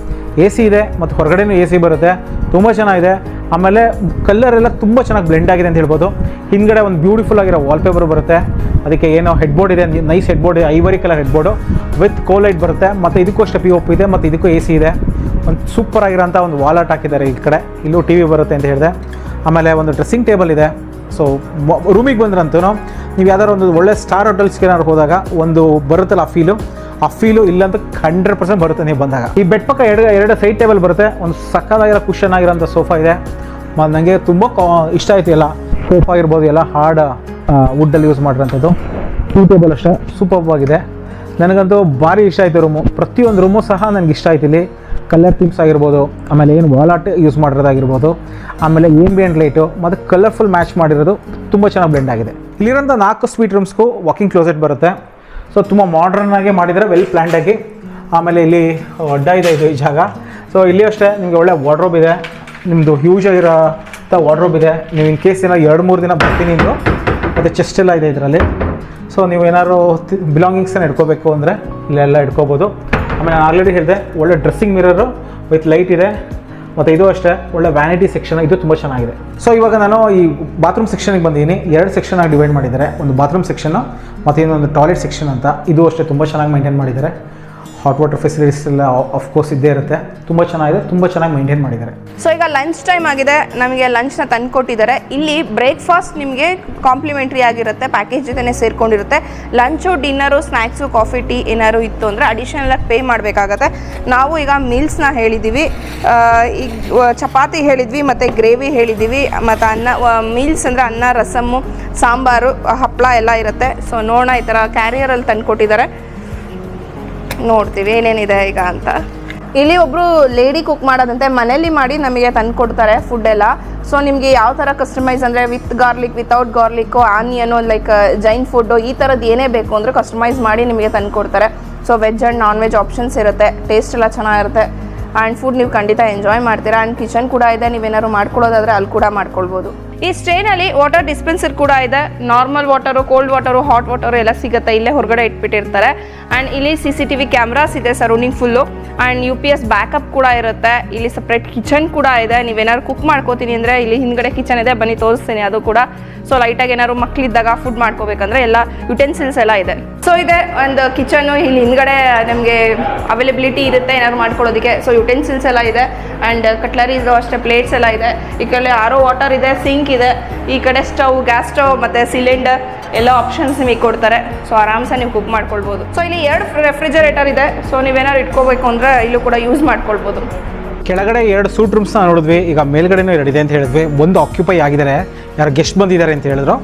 AC ಇದೆ, ಮತ್ತು ಹೊರಗಡೆನೂ AC ಬರುತ್ತೆ. ತುಂಬ ಚೆನ್ನಾಗಿದೆ. ಆಮೇಲೆ ಕಲರ್ ಎಲ್ಲ ತುಂಬ ಚೆನ್ನಾಗಿ ಬ್ಲೆಂಡ್ ಆಗಿದೆ ಅಂತ ಹೇಳ್ಬೋದು. ಹಿಂದ್ಗಡೆ ಒಂದು ಬ್ಯೂಟಿಫುಲ್ ಆಗಿರೋ ವಾಲ್ಪೇಪರ್ ಬರುತ್ತೆ, ಅದಕ್ಕೆ ಏನೋ ಹೆಡ್ಬೋರ್ಡ್ ಇದೆ, ನೈಸ್ ಹೆಡ್ಬೋರ್ಡ್ ಇದೆ, ಐವರಿ ಕಲರ್ ಹೆಡ್ಬೋರ್ಡು ವಿತ್ ಕೋಲೈಟ್ ಬರುತ್ತೆ. ಮತ್ತು ಇದಕ್ಕೂ ಅಷ್ಟೇ POP ಇದೆ, ಮತ್ತು ಇದಕ್ಕೂ AC ಇದೆ. ಒಂದು ಸೂಪರ್ ಆಗಿರೋಂಥ ಒಂದು ವಾಲಟ್ ಹಾಕಿದ್ದಾರೆ. ಈ ಕಡೆ ಇಲ್ಲೂ TV ಬರುತ್ತೆ ಅಂತ ಹೇಳಿದೆ. ಆಮೇಲೆ ಒಂದು ಡ್ರೆಸ್ಸಿಂಗ್ ಟೇಬಲ್ ಇದೆ. ಸೊ ರೂಮಿಗೆ ಬಂದ್ರಂತೂ ನೀವು ಯಾವ್ದಾದ್ರು ಒಂದು ಒಳ್ಳೆ ಸ್ಟಾರ್ ಹೋಟೆಲ್ಸ್ಗೆ ಏನಾದ್ರು ಹೋದಾಗ ಒಂದು ಬರುತ್ತಲ್ಲ ಆ ಫೀಲು ಇಲ್ಲಂತ 100% ಬರುತ್ತೆ ನೀವು ಬಂದಾಗ. ಈ ಬೆಡ್ ಪಕ್ಕ ಎರಡು ಸೈಡ್ ಟೇಬಲ್ ಬರುತ್ತೆ, ಒಂದು ಸಕ್ಕದಾಗಿರೋ ಕುಷನ್ ಆಗಿರೋಂಥ ಸೋಫಾ ಇದೆ. ನನಗೆ ತುಂಬ ಇಷ್ಟ ಆಯಿತು. ಎಲ್ಲ ಸೋಫಾ ಇರ್ಬೋದು, ಎಲ್ಲ ಹಾರ್ಡ್ ವುಡ್ಡಲ್ಲಿ ಯೂಸ್ ಮಾಡಿರೋಂಥದ್ದು. ಟೀ ಟೇಬಲ್ ಅಷ್ಟೇ ಸೂಪರ್ ಆಗಿದೆ. ನನಗಂತೂ ಭಾರಿ ಇಷ್ಟ ಆಯಿತು ರೂಮು. ಪ್ರತಿಯೊಂದು ರೂಮು ಸಹ ನನಗೆ ಇಷ್ಟ ಆಯ್ತು. ಇಲ್ಲಿ ಕಲರ್ ಥೀಮ್ಸ್ ಆಗಿರ್ಬೋದು, ಆಮೇಲೆ ಏನು ವಾಲಾಟ್ ಯೂಸ್ ಮಾಡಿರೋದಾಗಿರ್ಬೋದು, ಆಮೇಲೆ ಏಂಬಿಯಂಟ್ ಲೈಟು ಮತ್ತು ಕಲರ್ಫುಲ್ ಮ್ಯಾಚ್ ಮಾಡಿರೋದು ತುಂಬ ಚೆನ್ನಾಗಿ ಬ್ಲೆಂಡ್ ಆಗಿದೆ. ಇಲ್ಲಿರೋಂಥ 4 ಸ್ವೀಟ್ ರೂಮ್ಸ್ಗೂ ವಾಕಿಂಗ್ ಕ್ಲೋಸೆಟ್ ಬರುತ್ತೆ. ಸೊ ತುಂಬ ಮಾಡರ್ನಾಗೆ ಮಾಡಿದರೆ, ವೆಲ್ ಪ್ಲ್ಯಾಂಡಾಗಿ. ಆಮೇಲೆ ಇಲ್ಲಿ ಅಡ್ಡ ಇದೆ ಇದು ಈ ಜಾಗ. ಸೊ ಇಲ್ಲಿ ಅಷ್ಟೇ ನಿಮಗೆ ಒಳ್ಳೆ ವಾರ್ಡ್ರೋಬ್ ಇದೆ, ನಿಮ್ಮದು ಹ್ಯೂಜ್ ಆಗಿರೋಂಥ ವಾರ್ಡ್ರೋಬ್ ಇದೆ. ನೀವು ಇನ್ ಕೇಸ್ ಏನೋ 2-3 ದಿನ ಬರ್ತೀನಿ ಅಂದರು, ಮತ್ತು ಚೆಸ್ಟ್ ಎಲ್ಲ ಇದೆ ಇದರಲ್ಲಿ. ಸೊ ನೀವು ಏನಾದ್ರು ಬಿಲಾಂಗಿಂಗ್ಸನ್ನು ಇಟ್ಕೋಬೇಕು ಅಂದರೆ ಇಲ್ಲೆಲ್ಲ ಇಟ್ಕೋಬೋದು. ಆಮೇಲೆ ನಾನು ಆಲ್ರೆಡಿ ಹೇಳಿದೆ, ಒಳ್ಳೆ ಡ್ರೆಸ್ಸಿಂಗ್ ಮಿರರು ವಿತ್ ಲೈಟ್ ಇದೆ. ಮತ್ತು ಇದು ಅಷ್ಟೇ ಒಳ್ಳೆ ವ್ಯಾನಿಟಿ ಸೆಕ್ಷನ್, ಇದು ತುಂಬ ಚೆನ್ನಾಗಿದೆ. ಸೊ ಇವಾಗ ನಾನು ಈ ಬಾತ್ರೂಮ್ ಸೆಕ್ಷನಿಗೆ ಬಂದಿದ್ದೀನಿ. 2 ಸೆಕ್ಷನಾಗಿ ಡಿವೈಡ್ ಮಾಡಿದ್ದಾರೆ, ಒಂದು ಬಾತ್ರೂಮ್ ಸೆಕ್ಷನ್ನು ಮತ್ತು ಇನ್ನೊಂದು ಟಾಯ್ಲೆಟ್ ಸೆಕ್ಷನ್ ಅಂತ. ಇದು ಅಷ್ಟೇ ತುಂಬ ಚೆನ್ನಾಗಿ ಮೇಂಟೈನ್ ಮಾಡಿದ್ದಾರೆ. ಹಾಟ್ ವಾಟರ್ ಫೆಸಿಲಿಟೀಸ್ ಎಲ್ಲ ಆಫ್ಕೋರ್ಸ್ ಇದ್ದೇ ಇರುತ್ತೆ. ತುಂಬ ಚೆನ್ನಾಗಿದೆ, ತುಂಬ ಚೆನ್ನಾಗಿ ಮೇಂಟೈನ್ ಮಾಡಿದ್ದಾರೆ. ಸೊ ಈಗ ಲಂಚ್ ಟೈಮ್ ಆಗಿದೆ, ನಮಗೆ ಲಂಚ್ನ ತಂದು ಕೊಟ್ಟಿದ್ದಾರೆ. ಇಲ್ಲಿ ಬ್ರೇಕ್ಫಾಸ್ಟ್ ನಿಮಗೆ ಕಾಂಪ್ಲಿಮೆಂಟ್ರಿ ಆಗಿರುತ್ತೆ, ಪ್ಯಾಕೇಜ್ ಜೊತೆ ಸೇರಿಕೊಂಡಿರುತ್ತೆ. Lunch, dinner, snacks, coffee, tea ಏನಾದ್ರು ಇತ್ತು ಅಂದರೆ ಅಡಿಷನಲಾಗಿ ಪೇ ಮಾಡಬೇಕಾಗತ್ತೆ. ನಾವು ಈಗ ಮೀಲ್ಸ್ನ ಹೇಳಿದ್ದೀವಿ, ಈಗ ಚಪಾತಿ ಹೇಳಿದ್ವಿ ಮತ್ತು ಗ್ರೇವಿ ಹೇಳಿದ್ದೀವಿ, ಮತ್ತು ಮೀಲ್ಸ್ ಅಂದರೆ ಅನ್ನ, ರಸಮ್ಮು, ಸಾಂಬಾರು, ಹಪ್ಪಳ ಎಲ್ಲ ಇರುತ್ತೆ. ಸೊ ನೋಡೋಣ, ಈ ಥರ ಕ್ಯಾರಿಯರಲ್ಲಿ ತಂದು ಕೊಟ್ಟಿದ್ದಾರೆ, ನೋಡ್ತೀವಿ ಏನೇನಿದೆ ಈಗ ಅಂತ. ಇಲ್ಲಿ ಒಬ್ಬರು ಲೇಡಿ ಕುಕ್ ಮಾಡೋದಂತೆ, ಮನೇಲಿ ಮಾಡಿ ನಮಗೆ ತಂದು ಕೊಡ್ತಾರೆ ಫುಡ್ ಎಲ್ಲ. ಸೊ ನಿಮಗೆ ಯಾವ ಥರ ಕಸ್ಟಮೈಸ್ ಅಂದರೆ with garlic, without garlic, onion, like Jain food, ಈ ಥರದ್ದು ಏನೇ ಬೇಕು ಅಂದರೆ ಕಸ್ಟಮೈಸ್ ಮಾಡಿ ನಿಮಗೆ ತಂದು ಕೊಡ್ತಾರೆ. So veg and non veg options ಇರುತ್ತೆ, ಟೇಸ್ಟ್ ಎಲ್ಲ ಚೆನ್ನಾಗಿರುತ್ತೆ. ಆ್ಯಂಡ್ ಫುಡ್ ನೀವು ಖಂಡಿತ ಎಂಜಾಯ್ ಮಾಡ್ತೀರಾ. ಆ್ಯಂಡ್ ಕಿಚನ್ ಕೂಡ ಇದೆ, ನೀವೇನಾದ್ರು ಮಾಡ್ಕೊಳ್ಳೋದಾದರೆ ಅಲ್ಲಿ ಕೂಡ ಮಾಡ್ಕೊಳ್ಬೋದು. ಈ ಸ್ಟೇನಲ್ಲಿ ವಾಟರ್ ಡಿಸ್ಪೆನ್ಸರ್ ಕೂಡ ಇದೆ. Normal water, cold water, hot water ಎಲ್ಲ ಸಿಗುತ್ತೆ, ಇಲ್ಲೇ ಹೊರಗಡೆ ಇಟ್ಬಿಟ್ಟಿರ್ತಾರೆ. ಆ್ಯಂಡ್ ಇಲ್ಲಿ CCTV ಕ್ಯಾಮ್ರಾಸ್ ಇದೆ surrounding full. And UPS backup ಕೂಡ ಇರುತ್ತೆ. ಇಲ್ಲಿ ಸಪ್ರೇಟ್ ಕಿಚನ್ ಕೂಡ ಇದೆ. ನೀವೇನಾದ್ರು ಕುಕ್ ಮಾಡ್ಕೋತೀನಿ ಅಂದರೆ ಇಲ್ಲಿ ಹಿಂದ್ಗಡೆ ಕಿಚನ್ ಇದೆ, ಬನ್ನಿ ತೋರಿಸ್ತೀನಿ ಅದು ಕೂಡ. ಸೊ ಲೈಟಾಗಿ ಏನಾದ್ರು ಮಕ್ಕಳಿದ್ದಾಗ ಫುಡ್ ಮಾಡ್ಕೋಬೇಕಂದ್ರೆ ಎಲ್ಲ ಯುಟೆನ್ಸಿಲ್ಸ್ ಎಲ್ಲ ಇದೆ. ಸೊ ಇದೆ ಒಂದು ಕಿಚನ್ನು, ಇಲ್ಲಿ ಹಿಂದ್ಗಡೆ ನಮಗೆ ಅವೈಲೇಬಿಲಿಟಿ ಇರುತ್ತೆ ಏನಾದ್ರು ಮಾಡ್ಕೊಳ್ಳೋದಕ್ಕೆ. ಸೊ ಯುಟೆನ್ಸಿಲ್ಸ್ ಎಲ್ಲ ಇದೆ. ಆ್ಯಂಡ್ ಕಟ್ಲರೀಸು ಅಷ್ಟೇ, ಪ್ಲೇಟ್ಸ್ ಎಲ್ಲ ಇದೆ. ಈ ಕಡೆ RO ವಾಟರ್ ಇದೆ, ಸಿಂಕ್ ಇದೆ. ಈ ಕಡೆ ಸ್ಟವ್, ಗ್ಯಾಸ್ ಸ್ಟವ್ ಮತ್ತು ಸಿಲಿಂಡರ್ ಎಲ್ಲ ಆಪ್ಷನ್ಸ್ ನಿಮಗೆ ಕೊಡ್ತಾರೆ. ಸೊ ಆರಾಮ್ಸೆ ನೀವು ಕುಕ್ ಮಾಡ್ಕೊಳ್ಬೋದು. ಸೊ ಇಲ್ಲಿ 2 ರೆಫ್ರಿಜರೇಟರ್ ಇದೆ. ಸೊ ನೀವೇನಾದ್ರು ಇಟ್ಕೋಬೇಕು ಅಂದರೆ ಇಲ್ಲೂ ಕೂಡ ಯೂಸ್ ಮಾಡ್ಕೊಳ್ಬೋದು. ಕೆಳಗಡೆ 2 ಸೂಟ್ ರೂಮ್ಸ್ನ ನೋಡಿದ್ವಿ, ಈಗ ಮೇಲ್ಗಡೆನೂ 2 ಇದೆ ಅಂತ ಹೇಳಿದ್ವಿ. ಒಂದು ಆಕ್ಯುಪೈ ಆಗಿದ್ದಾರೆ, ಯಾರು ಗೆಸ್ಟ್ ಬಂದಿದ್ದಾರೆ ಅಂತ ಹೇಳಿದ್ರು.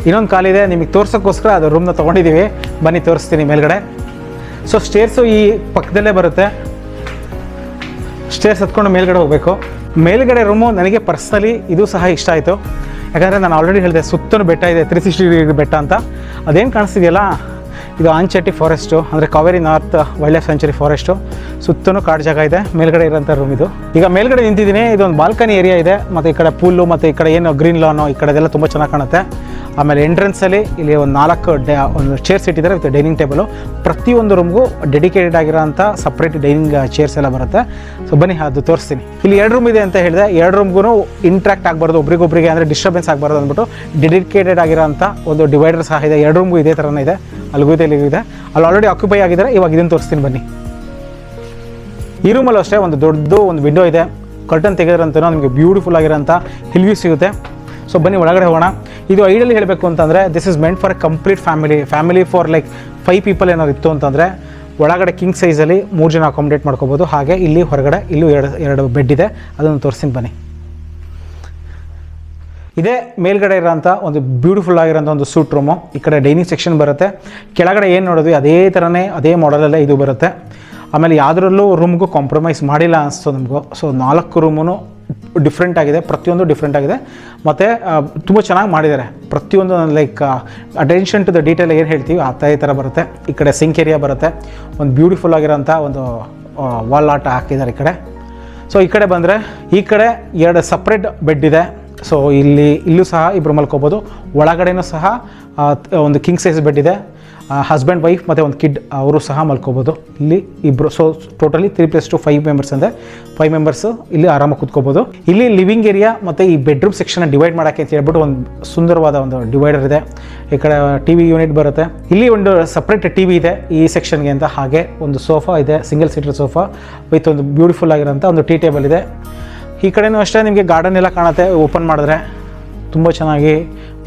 ಇನ್ನೊಂದು ಕಾಲಿದೆ, ನಿಮಗೆ ತೋರ್ಸೋಕ್ಕೋಸ್ಕರ ಅದು ರೂಮ್ನ ತೊಗೊಂಡಿದ್ದೀವಿ, ಬನ್ನಿ ತೋರಿಸ್ತೀನಿ ಮೇಲ್ಗಡೆ. ಸೊ ಸ್ಟೇರ್ಸು ಈ ಪಕ್ಕದಲ್ಲೇ ಬರುತ್ತೆ, ಸ್ಟೇರ್ಸ್ ಹತ್ಕೊಂಡು ಮೇಲ್ಗಡೆ ಹೋಗಬೇಕು. ಮೇಲ್ಗಡೆ ರೂಮು ನನಗೆ ಪರ್ಸ್ನಲಿ ಇದು ಸಹ ಇಷ್ಟ ಆಯಿತು. ಯಾಕಂದರೆ ನಾನು ಆಲ್ರೆಡಿ ಹೇಳಿದೆ, ಸುತ್ತಲೂ ಬೆಟ್ಟ ಇದೆ, 360 ಡಿಗ್ರಿ ಬೆಟ್ಟ ಅಂತ. ಅದೇನು ಕಾಣಿಸ್ತಿದೆಯಲ್ಲ, ಇದು ಆಂಚೆಟ್ಟಿ ಫಾರೆಸ್ಟು, ಅಂದರೆ Kaveri north wild life sanctuary forest. ಸುತ್ತಲೂ ಕಾಡು ಜಾಗ ಇದೆ, ಮೇಲ್ಗಡೆ ಇರೋಂಥ ರೂಮ್ ಇದು. ಈಗ ಮೇಲ್ಗಡೆ ನಿಂತಿದ್ದೀನಿ, ಇದೊಂದು ಬಾಲ್ಕನಿ ಏರಿಯಾ ಇದೆ, ಮತ್ತು ಈ ಕಡೆ ಪೂಲು, ಮತ್ತು ಈ ಕಡೆ ಏನು ಗ್ರೀನ್ ಲಾನು, ಈ ಕಡೆದೆಲ್ಲ ತುಂಬ ಚೆನ್ನಾಗಿ ಕಾಣುತ್ತೆ. ಆಮೇಲೆ ಎಂಟ್ರೆನ್ಸಲ್ಲಿ ಇಲ್ಲಿ ಒಂದು 4 ಚೇರ್ಸ್ ಇಟ್ಟಿದ್ದಾರೆ ವಿತ್ ಡೈನಿಂಗ್ ಟೇಬಲು. ಪ್ರತಿಯೊಂದು ರೂಮ್ಗೂ ಡೆಡಿಕೇಟೆಡ್ ಆಗಿರೋಂಥ ಸಪ್ರೇಟ್ ಡೈನಿಂಗ್ ಚೇರ್ಸ್ ಎಲ್ಲ ಬರುತ್ತೆ. ಸೊ ಬನ್ನಿ ಅದು ತೋರಿಸ್ತೀನಿ. ಇಲ್ಲಿ 2 ರೂಮ್ ಇದೆ ಅಂತ ಹೇಳಿದೆ. 2 ರೂಮ್ಗೂ ಇಂಟ್ರಾಕ್ಟ್ ಆಗಬಾರ್ದು, ಒಬ್ರಿಗೊಬ್ರಿಗೆ ಅಂದರೆ ಡಿಸ್ಟರ್ಬೆನ್ಸ್ ಆಗಬಾರ್ದು ಅಂದ್ಬಿಟ್ಟು ಡೆಡಿಕೇಟೆಡ್ ಆಗಿರೋಂಥ ಒಂದು ಡಿವೈಡರ್ ಸಹ ಇದೆ. 2 ರೂಮ್ಗೂ ಇದೇ ಥರನೇ ಇದೆ, ಅಲ್ಲಿಗೂ ಇದೆ, ಇಲ್ಲಿಗೂ ಇದೆ. ಅಲ್ಲಿ ಆಲ್ರೆಡಿ ಆಕ್ಯುಪೈ ಆಗಿದ್ದಾರೆ. ಇವಾಗ ಇದನ್ನು ತೋರಿಸ್ತೀನಿ ಬನ್ನಿ. ಈ ರೂಮಲ್ಲೂ ಅಷ್ಟೇ ಒಂದು ದೊಡ್ಡ ಒಂದು ವಿಂಡೋ ಇದೆ. ಕರ್ಟನ್ ತೆಗೆದ್ರಂತೂ ನಿಮಗೆ ಬ್ಯೂಟಿಫುಲ್ ಆಗಿರೋಂಥ ಹಿಲ್ ವ್ಯೂ ಸಿಗುತ್ತೆ. ಸೊ ಬನ್ನಿ ಒಳಗಡೆ ಹೋಗೋಣ. ಇದು ಐಡಿಯಲಿ ಹೇಳಬೇಕು ಅಂತಂದರೆ this is meant for A complete family for like 5 people ಏನಾದ್ರು ಇತ್ತು ಅಂತಂದರೆ ಒಳಗಡೆ ಕಿಂಗ್ ಸೈಜಲ್ಲಿ 3 ಜನ ಅಕಾಮಿಡೇಟ್ ಮಾಡ್ಕೋಬೋದು. ಹಾಗೆ ಇಲ್ಲಿ ಹೊರಗಡೆ ಇಲ್ಲೂ 2 ಬೆಡ್ ಇದೆ, ಅದನ್ನು ತೋರಿಸ್ತೀನಿ ಬನ್ನಿ. ಇದೇ ಮೇಲ್ಗಡೆ ಇರೋಂಥ ಒಂದು ಬ್ಯೂಟಿಫುಲ್ ಆಗಿರೋಂಥ ಒಂದು ಸೂಟ್ ರೂಮು. ಈ ಕಡೆ ಡೈನಿಂಗ್ ಸೆಕ್ಷನ್ ಬರುತ್ತೆ. ಕೆಳಗಡೆ ಏನು ನೋಡಿದ್ವಿ ಅದೇ ಥರನೇ, ಅದೇ ಮಾಡಲಲ್ಲೇ ಇದು ಬರುತ್ತೆ. ಆಮೇಲೆ ಯಾವುದರಲ್ಲೂ ರೂಮ್ಗೂ ಕಾಂಪ್ರಮೈಸ್ ಮಾಡಿಲ್ಲ ಅನಿಸ್ತು ನಮಗೂ. ಸೊ 4 ರೂಮೂ ಡಿಫ್ರೆಂಟ್ ಆಗಿದೆ, ಪ್ರತಿಯೊಂದು ಡಿಫ್ರೆಂಟ್ ಆಗಿದೆ. ಮತ್ತು ತುಂಬ ಚೆನ್ನಾಗಿ ಮಾಡಿದ್ದಾರೆ ಪ್ರತಿಯೊಂದು. Like attention to the detail ಏನು ಹೇಳ್ತೀವಿ ಅದೇ ಥರ ಬರುತ್ತೆ. ಈ ಕಡೆ ಸಿಂಕ್ ಏರಿಯಾ ಬರುತ್ತೆ, ಒಂದು ಬ್ಯೂಟಿಫುಲ್ ಆಗಿರೋಂಥ ಒಂದು ವಾಲ್ ಆಟ ಹಾಕಿದ್ದಾರೆ ಈ ಕಡೆ. ಸೊ ಈ ಕಡೆ ಬಂದರೆ ಈ ಕಡೆ 2 ಸಪ್ರೇಟ್ ಬೆಡ್ ಇದೆ. ಸೊ ಇಲ್ಲೂ ಸಹ ಇಬ್ಬರು ಮಲ್ಕೋಬೋದು. ಒಳಗಡೆನೂ ಸಹ ಒಂದು ಕಿಂಗ್ ಸೈಜ್ ಬೆಡ್ ಇದೆ. ಹಸ್ಬೆಂಡ್ ವೈಫ್ ಮತ್ತು ಒಂದು ಕಿಡ್ ಅವರು ಸಹ ಮಲ್ಕೋಬೋದು ಇಲ್ಲಿ ಇಬ್ಬರು. ಸೊ ಟೋಟಲಿ 3+2 5 ಮೆಂಬರ್ಸ್ ಅಂದರೆ 5 ಮೆಂಬರ್ಸು ಇಲ್ಲಿ ಆರಾಮಾಗಿ ಕೂತ್ಕೋಬೋದು. ಇಲ್ಲಿ ಲಿವಿಂಗ್ ಏರಿಯಾ ಮತ್ತು ಈ ಬೆಡ್ರೂಮ್ ಸೆಕ್ಷನ್ನ ಡಿವೈಡ್ ಮಾಡೋಕ್ಕೆ ಅಂತ ಹೇಳ್ಬಿಟ್ಟು ಒಂದು ಸುಂದರವಾದ ಒಂದು ಡಿವೈಡರ್ ಇದೆ. ಈ ಕಡೆ ಟಿ ವಿ ಯೂನಿಟ್ ಬರುತ್ತೆ. ಇಲ್ಲಿ ಒಂದು ಸಪ್ರೇಟ್ ಟಿ ವಿ ಇದೆ ಈ ಸೆಕ್ಷನ್ಗೆ ಅಂತ. ಹಾಗೆ ಒಂದು ಸೋಫಾ ಇದೆ, ಸಿಂಗಲ್ ಸೀಟರ್ ಸೋಫಾ ವಿತ್ ಒಂದು ಬ್ಯೂಟಿಫುಲ್ ಆಗಿರೋಂಥ ಒಂದು ಟೀ ಟೇಬಲ್ ಇದೆ. ಈ ಕಡೆಯೂ ಅಷ್ಟೇ ನಿಮಗೆ ಗಾರ್ಡನ್ ಎಲ್ಲ ಕಾಣುತ್ತೆ. ಓಪನ್ ಮಾಡಿದ್ರೆ ತುಂಬ ಚೆನ್ನಾಗಿ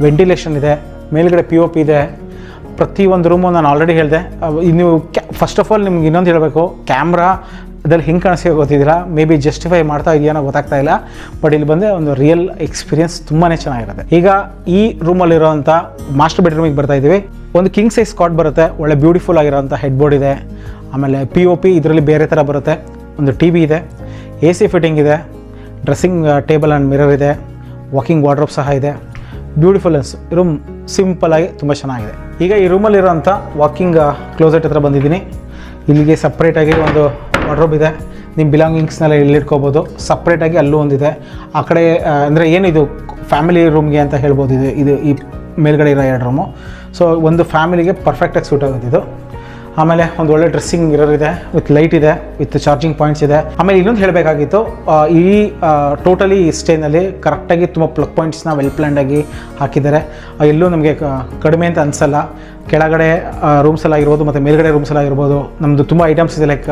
ವೆಂಟಿಲೇಷನ್ ಇದೆ. ಮೇಲ್ಗಡೆ POP ಇದೆ. ಪ್ರತಿಯೊಂದು ರೂಮು ನಾನು ಆಲ್ರೆಡಿ ಹೇಳಿದೆ. ನೀವು ಫಸ್ಟ್ ಆಫ್ ಆಲ್ ನಿಮ್ಗೆ ಇನ್ನೊಂದು ಹೇಳಬೇಕು, ಕ್ಯಾಮ್ರಾ ಅದ್ರಲ್ಲಿ ಹಿಂಗೆ ಕಾಣಿಸ್ಕೆ ಗೊತ್ತಿದ್ದೀರಾ, ಮೇ ಬಿ ಜಸ್ಟಿಫೈ ಮಾಡ್ತಾ ಇದೆಯೋ ಗೊತ್ತಾಗ್ತಾ ಇಲ್ಲ. ಬಟ್ ಇಲ್ಲಿ ಬಂದೆ ಒಂದು ರಿಯಲ್ ಎಕ್ಸ್ಪೀರಿಯನ್ಸ್ ತುಂಬಾ ಚೆನ್ನಾಗಿರುತ್ತೆ. ಈಗ ಈ ರೂಮಲ್ಲಿರೋಂಥ ಮಾಸ್ಟರ್ ಬೆಡ್ರೂಮಿಗೆ ಬರ್ತಾ ಇದ್ದೀವಿ. ಒಂದು ಕಿಂಗ್ ಸೈಜ್ ಕಾಟ್ ಬರುತ್ತೆ, ಒಳ್ಳೆ ಬ್ಯೂಟಿಫುಲ್ ಆಗಿರೋಂಥ ಹೆಡ್ ಬೋರ್ಡ್ ಇದೆ. ಆಮೇಲೆ POP ಇದರಲ್ಲಿ ಬೇರೆ ಥರ ಬರುತ್ತೆ. ಒಂದು TV ಇದೆ, AC ಫಿಟ್ಟಿಂಗ್ ಇದೆ, ಡ್ರೆಸ್ಸಿಂಗ್ ಟೇಬಲ್ ಆ್ಯಂಡ್ ಮಿರರ್ ಇದೆ, ವಾಕಿಂಗ್ ವಾರ್ಡ್ರೋಬ್ ಸಹ ಇದೆ. ಬ್ಯೂಟಿಫುಲ್ ರೂಮ್, ಸಿಂಪಲ್ಲಾಗಿ ತುಂಬ ಚೆನ್ನಾಗಿದೆ. ಈಗ ಈ ರೂಮಲ್ಲಿರೋಂಥ ವಾಕಿಂಗ್ ಕ್ಲೋಸೆಟ್ ಹತ್ರ ಬಂದಿದ್ದೀನಿ. ಇಲ್ಲಿಗೆ ಸಪ್ರೇಟಾಗಿ ಒಂದು ವಾರ್ಡ್ರೋಬ್ ಇದೆ. ನಿಮ್ಮ ಬಿಲಾಂಗಿಂಗ್ಸ್ನೆಲ್ಲ ಇಲ್ಲಿಟ್ಕೋಬೋದು. ಸಪ್ರೇಟಾಗಿ ಅಲ್ಲೂ ಒಂದಿದೆ. ಆ ಕಡೆ ಅಂದರೆ ಏನಿದು ಫ್ಯಾಮಿಲಿ ರೂಮ್ಗೆ ಅಂತ ಹೇಳ್ಬೋದು. ಇದು ಈ ಮೇಲ್ಗಡೆ ಇರೋ 2 ರೂಮು. ಸೊ ಒಂದು ಫ್ಯಾಮಿಲಿಗೆ ಪರ್ಫೆಕ್ಟಾಗಿ ಸೂಟ್ ಆಗುತ್ತೆ ಇದು. ಆಮೇಲೆ ಒಂದು ಒಳ್ಳೆ ಡ್ರೆಸ್ಸಿಂಗ್ ಮಿರರ್ ಇದೆ, ವಿತ್ ಲೈಟ್ ಇದೆ, ವಿತ್ ಚಾರ್ಜಿಂಗ್ ಪಾಯಿಂಟ್ಸ್ ಇದೆ. ಆಮೇಲೆ ಇನ್ನೊಂದು ಹೇಳಬೇಕಾಗಿತ್ತು, ಈ ಟೋಟಲಿ ಸ್ಟೇನಲ್ಲಿ ಕರೆಕ್ಟಾಗಿ ತುಂಬ ಪ್ಲಗ್ ಪಾಯಿಂಟ್ಸ್ನ ವೆಲ್ ಪ್ಲ್ಯಾಂಡಾಗಿ ಹಾಕಿದ್ದಾರೆ. ಎಲ್ಲೂ ನಮಗೆ ಕಡಿಮೆ ಅಂತ ಅನಿಸಲ್ಲ. ಕೆಳಗಡೆ ರೂಮ್ಸ್ ಎಲ್ಲ ಆಗಿರ್ಬೋದು ಮತ್ತು ಮೇಲ್ಗಡೆ ರೂಮ್ಸ್ ಎಲ್ಲ ಆಗಿರ್ಬೋದು. ನಮ್ಮದು ತುಂಬ ಐಟಮ್ಸ್ ಇದೆ, ಲೈಕ್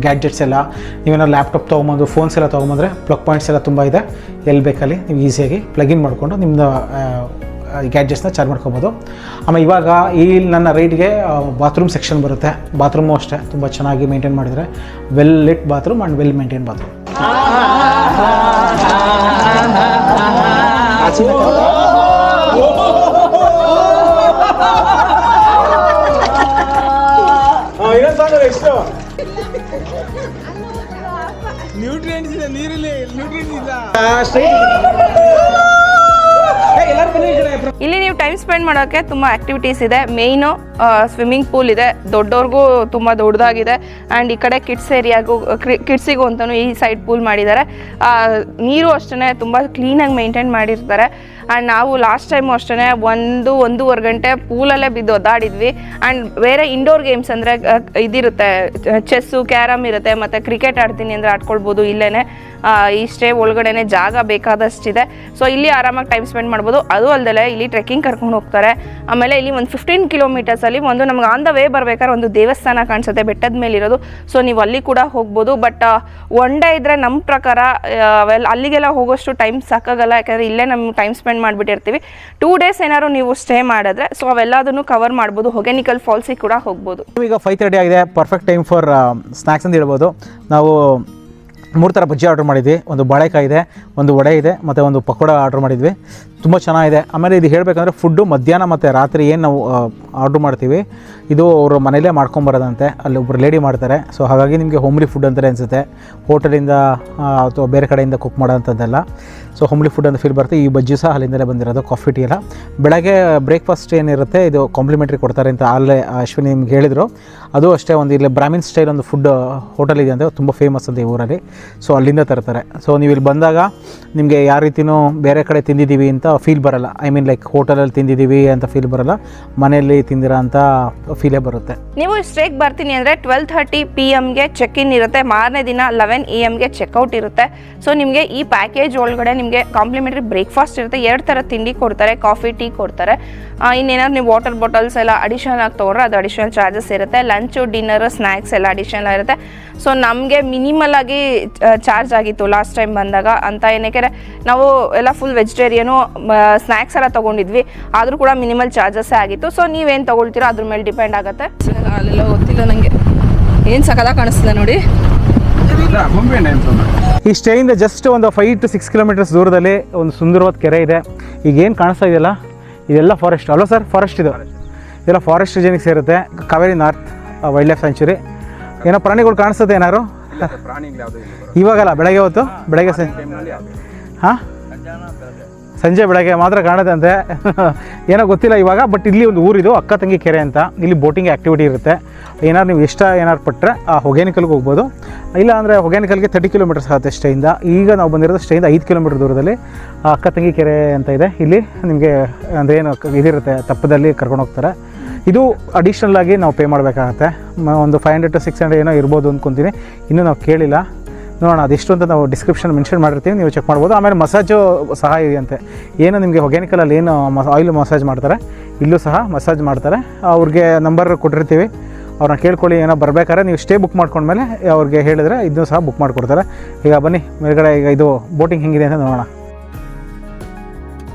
ಗ್ಯಾಡ್ಜೆಟ್ಸ್ ಎಲ್ಲ. ನೀವೇನಾದ್ರು ಲ್ಯಾಪ್ಟಾಪ್ ತೊಗೊಂಬಂದು ಫೋನ್ಸ್ ಎಲ್ಲ ತೊಗೊಂಬಂದರೆ ಪ್ಲಗ್ ಪಾಯಿಂಟ್ಸ್ ಎಲ್ಲ ತುಂಬ ಇದೆ. ಎಲ್ಲಿ ಬೇಕಲ್ಲಿ ನೀವು ಈಸಿಯಾಗಿ ಪ್ಲಗಿನ್ ಮಾಡಿಕೊಂಡು ನಿಮ್ಮದು ಗ್ಯಾಡ್ಜೆಟ್ಸ್ನ ಚಾರ್ಜ್ ಮಾಡ್ಕೋಬೋದು. ಆಮೇಲೆ ಇವಾಗ ಈ ನನ್ನ ರೈಟ್ಗೆ ಬಾತ್ರೂಮ್ ಸೆಕ್ಷನ್ ಬರುತ್ತೆ. ಬಾತ್ರೂಮು ಅಷ್ಟೇ ತುಂಬ ಚೆನ್ನಾಗಿ ಮೇಂಟೈನ್ ಮಾಡಿದರೆ. Well lit bathroom and well maintain bathroom. Nutrients ಇದೆ ನೀರಲ್ಲಿ, ನ್ಯೂಟ್ರಿಯೆಂಟ್ಸ್ ಇಲ್ಲ. ಇಲ್ಲಿ ನೀವು ಟೈಮ್ ಸ್ಪೆಂಡ್ ಮಾಡೋಕ್ಕೆ ತುಂಬ ಆ್ಯಕ್ಟಿವಿಟೀಸ್ ಇದೆ. ಮೇಯ್ನು ಸ್ವಿಮ್ಮಿಂಗ್ ಪೂಲ್ ಇದೆ, ದೊಡ್ಡವ್ರಿಗೂ ತುಂಬ ದೊಡ್ಡದಾಗಿದೆ. ಆ್ಯಂಡ್ ಈ ಕಡೆ ಕಿಡ್ಸಿಗೂ ಅಂತಲೂ ಈ ಸೈಡ್ ಪೂಲ್ ಮಾಡಿದ್ದಾರೆ. ನೀರು ಅಷ್ಟೇ ತುಂಬ ಕ್ಲೀನಾಗಿ ಮೇಂಟೈನ್ ಮಾಡಿರ್ತಾರೆ. ಆ್ಯಂಡ್ ನಾವು ಲಾಸ್ಟ್ ಟೈಮು ಅಷ್ಟೇ 1-1.5 ಗಂಟೆ ಪೂಲಲ್ಲೇ ಬಿದ್ದು ಒದ್ದಾಡಿದ್ವಿ. ಆ್ಯಂಡ್ ಬೇರೆ ಇಂಡೋರ್ ಗೇಮ್ಸ್ ಅಂದರೆ ಇದಿರುತ್ತೆ, ಚೆಸ್ಸು, ಕ್ಯಾರಮ್ ಇರುತ್ತೆ, ಮತ್ತು ಕ್ರಿಕೆಟ್ ಆಡ್ತೀನಿ ಅಂದರೆ ಆಡ್ಕೊಳ್ಬೋದು. ಇಲ್ಲೇ ಈ ಸ್ಟೇ ಒಳಗಡೆ ಜಾಗ ಬೇಕಾದಷ್ಟಿದೆ. ಸೊ ಇಲ್ಲಿ ಆರಾಮಾಗಿ ಟೈಮ್ ಸ್ಪೆಂಡ್ ಮಾಡ್ಬೋದು. ಅದು ಅಲ್ಲದೆ ಇಲ್ಲಿ ಟ್ರೆಕ್ಕಿಂಗ್ ಕರ್ಕೊಂಡು ಹೋಗ್ತಾರೆ. ಆಮೇಲೆ ಇಲ್ಲಿ ಒಂದು 15 ಕಿಲೋಮೀಟರ್ಸಲ್ಲಿ ಒಂದು ನಮ್ಗೆ ಆನ್ ದ ವೇ ಬರ್ಬೇಕಾದ್ರೆ ಒಂದು ದೇವಸ್ಥಾನ ಕಾಣಿಸುತ್ತೆ ಬೆಟ್ಟದ ಮೇಲಿರೋದು. ಸೊ ನೀವು ಅಲ್ಲಿ ಕೂಡ ಹೋಗ್ಬೋದು. ಬಟ್ ಒನ್ ಡೇ ಇದ್ದರೆ ನಮ್ಮ ಪ್ರಕಾರ ಅಲ್ಲಿಗೆಲ್ಲ ಹೋಗೋಷ್ಟು ಟೈಮ್ ಸಾಕಾಗಲ್ಲ. ಯಾಕಂದರೆ ಇಲ್ಲೇ ನಮ್ಮ ಟೈಮ್ ಸ್ಪೆಂಡ್ ಮಾಡಿಬಿಟ್ಟಿರ್ತೀವಿ. 2 ಡೇಸ್ ಏನಾದ್ರು ನೀವು ಸ್ಟೇ ಮಾಡಿದ್ರೆ ಸೊ ಅವೆಲ್ಲದನ್ನು ಕವರ್ ಮಾಡ್ಬೋದು. ಹೊಗೆನಿಕಲ್ ಫಾಲ್ಸಿಗೆ ಕೂಡ ಹೋಗ್ಬೋದು. ಈಗ 5:30 ಆಗಿದೆ, ಪರ್ಫೆಕ್ಟ್ ಟೈಮ್ ಫಾರ್ ಸ್ನ್ಯಾಕ್ಸ್ ಅಂತ ಹೇಳ್ಬೋದು. ನಾವು 3 ಥರ ಬಜ್ಜಿ ಆರ್ಡ್ರ್ ಮಾಡಿದ್ವಿ. ಒಂದು ಬಾಳೆಕಾಯಿ ಇದೆ, ಒಂದು ವಡೆ ಇದೆ, ಮತ್ತು ಒಂದು ಪಕೋಡ ಆರ್ಡ್ರ್ ಮಾಡಿದ್ವಿ. ತುಂಬ ಚೆನ್ನಾಗಿದೆ. ಆಮೇಲೆ ಇದು ಹೇಳಬೇಕಂದ್ರೆ ಫುಡ್ಡು ಮಧ್ಯಾಹ್ನ ಮತ್ತು ರಾತ್ರಿ ಏನು ನಾವು ಆರ್ಡ್ರ್ ಮಾಡ್ತೀವಿ ಇದು ಅವರು ಮನೇಲೇ ಮಾಡ್ಕೊಂಬರೋದಂತೆ. ಅಲ್ಲಿ ಒಬ್ಬರು ಲೇಡಿ ಮಾಡ್ತಾರೆ. ಸೊ ಹಾಗಾಗಿ ನಿಮಗೆ ಹೋಮ್ಲಿ ಫುಡ್ ಅಂತಲೇ ಅನಿಸುತ್ತೆ. ಹೋಟೆಲಿಂದ ಅಥವಾ ಬೇರೆ ಕಡೆಯಿಂದ ಕುಕ್ ಮಾಡೋಂಥದ್ದೆಲ್ಲ. ಸೊ ಹೋಮ್ಲಿ ಫುಡ್ ಅಂತ ಫೀಲ್ ಬರುತ್ತೆ. ಈ ಬಜ್ಜಿ ಸಹ ಅಲ್ಲಿಂದಲೇ ಬಂದಿರೋದು. ಕಾಫಿ ಟೀ ಎಲ್ಲ. ಬೆಳಗ್ಗೆ ಬ್ರೇಕ್ಫಾಸ್ಟ್ ಏನಿರುತ್ತೆ ಇದು ಕಾಂಪ್ಲಿಮೆಂಟ್ರಿ ಕೊಡ್ತಾರೆ ಅಂತ ಅಲ್ಲೇ ಅಶ್ವಿನಿ ನಿಮ್ಗೆ ಹೇಳಿದರು. ಅದು ಅಷ್ಟೇ. ಒಂದು ಇಲ್ಲಿ ಬ್ರಾಹ್ಮಿನ್ ಸ್ಟೈಲ್ ಒಂದು ಫುಡ್ ಹೋಟೆಲ್ ಇದೆ ಅಂತ, ತುಂಬ ಫೇಮಸ್ ಅಂತ ಈ ಊರಲ್ಲಿ. ಸೊ ಅಲ್ಲಿಂದ ತರ್ತಾರೆ. ಸೊ ನೀವು ಇಲ್ಲಿ ಬಂದಾಗ ನಿಮಗೆ ಯಾವ ರೀತಿಯೂ ಬೇರೆ ಕಡೆ ತಿಂದಿದ್ದೀವಿ ಅಂತ ಫೀಲ್ ಬರೋಲ್ಲ. ಐ ಮೀನ್ ಲೈಕ್ ಹೋಟೆಲಲ್ಲಿ ತಿಂದಿದ್ದೀವಿ ಅಂತ ಫೀಲ್ ಬರೋಲ್ಲ, ಮನೆಯಲ್ಲಿ ತಿಂದಿರೋ ಅಂತ ಫೀಲೇ ಬರುತ್ತೆ. ನೀವು ಸ್ಟೇಗೆ ಬರ್ತೀನಿ ಅಂದರೆ 12:30 PM ಚೆಕ್ ಇನ್ ಇರುತ್ತೆ. ಮಾರನೇ ದಿನ 11 AM ಚೆಕ್ಔಟ್ ಇರುತ್ತೆ. ಸೊ ನಿಮಗೆ ಈ ಪ್ಯಾಕೇಜ್ ಒಳಗಡೆ ನಿಮಗೆ ಕಾಂಪ್ಲಿಮೆಂಟ್ರಿ ಬ್ರೇಕ್ಫಾಸ್ಟ್ ಇರುತ್ತೆ. 2 ಥರ ತಿಂಡಿ ಕೊಡ್ತಾರೆ, ಕಾಫಿ ಟೀ ಕೊಡ್ತಾರೆ. ಇನ್ನೇನಾದ್ರು ನೀವು ವಾಟರ್ ಬಾಟಲ್ಸ್ ಎಲ್ಲ ಅಡಿಷನಲ್ ಆಗಿ ತೊಗೊಂಡ್ರೆ ಅದು ಅಡಿಷನಲ್ ಚಾರ್ಜಸ್ ಇರುತ್ತೆ. ಲಂಚು, ಡಿನ್ನರು, ಸ್ನ್ಯಾಕ್ಸ್ ಎಲ್ಲ ಅಡಿಷನಲ್ ಇರುತ್ತೆ. ಸೊ ನಮಗೆ ಮಿನಿಮಲ್ ಆಗಿ ಚಾರ್ಜ್ ಆಗಿತ್ತು ಲಾಸ್ಟ್ ಟೈಮ್ ಬಂದಾಗ ಅಂತ. ಏನಕ್ಕೆ ನಾವು ಎಲ್ಲ ಫುಲ್ ವೆಜಿಟೇರಿಯನು, ಸ್ನ್ಯಾಕ್ಸ್ ಎಲ್ಲ ತೊಗೊಂಡಿದ್ವಿ. ಆದರೂ ಕೂಡ ಮಿನಿಮಲ್ ಚಾರ್ಜಸ್ಸೇ ಆಗಿತ್ತು. ಸೊ ನೀವೇನು ತೊಗೊಳ್ತೀರೋ ಅದ್ರ ಮೇಲೆ ಡಿಪೆಂಡ್ ಆಗುತ್ತೆ. ಅಲ್ಲೆಲ್ಲ ಗೊತ್ತಿಲ್ಲ ನನಗೆ ಏನು ಸಕಲ ಕಾಣಿಸ್ತದೆ ನೋಡಿ. ಈ ಸ್ಟೇಯಿಂದ ಜಸ್ಟ್ ಒಂದು 5 to 6 ಕಿಲೋಮೀಟರ್ಸ್ ದೂರದಲ್ಲಿ ಒಂದು ಸುಂದರವಾದ ಕೆರೆ ಇದೆ. ಈಗ ಏನು ಕಾಣಿಸ್ತಾ ಇದೆಯಲ್ಲ ಇದೆಲ್ಲ ಫಾರೆಸ್ಟ್ ಅಲ್ವಾ ಸರ್? ಫಾರೆಸ್ಟ್ ಇದೆಲ್ಲ ಫಾರೆಸ್ಟ್ ರೀಜನಿಗೆ ಸೇರುತ್ತೆ. Kaveri north wild life sanctuary. ಏನೋ ಪ್ರಾಣಿಗಳು ಕಾಣಿಸ್ತದೆ ಏನಾರು? ಇವಾಗಲ್ಲ, ಬೆಳಗ್ಗೆ ಹೊತ್ತು, ಬೆಳಗ್ಗೆ ಹಾಂ ಸಂಜೆ ಬೆಳಗ್ಗೆ ಮಾತ್ರ ಕಾಣುತ್ತೆ ಏನೋ ಗೊತ್ತಿಲ್ಲ ಇವಾಗ. ಬಟ್ ಇಲ್ಲಿ ಒಂದು ಊರಿದು ಅಕ್ಕ ತಂಗಿ ಕೆರೆ ಅಂತ. ಇಲ್ಲಿ ಬೋಟಿಂಗ್ ಆ್ಯಕ್ಟಿವಿಟಿ ಇರುತ್ತೆ. ಏನಾದ್ರು ನೀವು ಏನಾದ್ರು ಪಟ್ಟರೆ ಆ ಹೊಗೇನಿಕಲ್ಗೆ ಹೋಗ್ಬೋದು. ಇಲ್ಲ ಅಂದರೆ ಹೊಗೇನಿಕಲ್ಗೆ 30 ಕಿಲೋಮೀಟರ್ಸ್ ಆಗುತ್ತೆ ಸ್ಟೇಯಿಂದ. ಈಗ ನಾವು ಬಂದಿರೋದು ಸ್ಟೇಯಿಂದ 5 ಕಿಲೋಮೀಟರ್ ದೂರದಲ್ಲಿ ಅಕ್ಕ ತಂಗಿ ಕೆರೆ ಅಂತ ಇದೆ. ಇಲ್ಲಿ ನಿಮಗೆ ಅಂದರೆ ಏನು ಇದಿರುತ್ತೆ, ತಪ್ಪದಲ್ಲಿ ಕರ್ಕೊಂಡು ಹೋಗ್ತಾರೆ. ಇದು ಅಡಿಷ್ನಲ್ ಆಗಿ ನಾವು ಪೇ ಮಾಡಬೇಕಾಗತ್ತೆ. ಒಂದು 500 to 600 ಏನೋ ಇರ್ಬೋದು ಅಂದ್ಕೊತೀನಿ, ಇನ್ನೂ ನಾವು ಕೇಳಿಲ್ಲ. ನೋಡೋಣ ಅದೆಷ್ಟು ಅಂತ ನಾವು ಡಿಸ್ಕ್ರಿಪ್ಷನ್ ಮೆನ್ಷನ್ ಮಾಡಿರ್ತೀವಿ, ನೀವು ಚೆಕ್ ಮಾಡ್ಬೋದು. ಆಮೇಲೆ ಮಸಾಜು ಸಹ ಇದೆಯಂತೆ. ಏನು ನಿಮಗೆ ಹೊಗೆನಿಕಲಲ್ಲಿ ಏನು ಆಯಿಲ್ ಮಸಾಜ್ ಮಾಡ್ತಾರೆ, ಇಲ್ಲೂ ಸಹ ಮಸಾಜ್ ಮಾಡ್ತಾರೆ. ಅವ್ರಿಗೆ ನಂಬರ್ ಕೊಟ್ಟಿರ್ತೀವಿ, ಅವ್ರನ್ನ ಕೇಳ್ಕೊಳ್ಳಿ. ಏನೋ ಬರಬೇಕಾದ್ರೆ ನೀವು ಸ್ಟೇ ಬುಕ್ ಮಾಡ್ಕೊಂಡ್ಮೇಲೆ ಅವ್ರಿಗೆ ಹೇಳಿದ್ರೆ ಇದನ್ನು ಸಹ ಬುಕ್ ಮಾಡಿಕೊಡ್ತಾರೆ. ಈಗ ಬನ್ನಿ ಮೇಲ್ಗಡೆ, ಈಗ ಇದು ಬೋಟಿಂಗ್ ಹೆಂಗಿದೆ ಅಂತ ನೋಡೋಣ.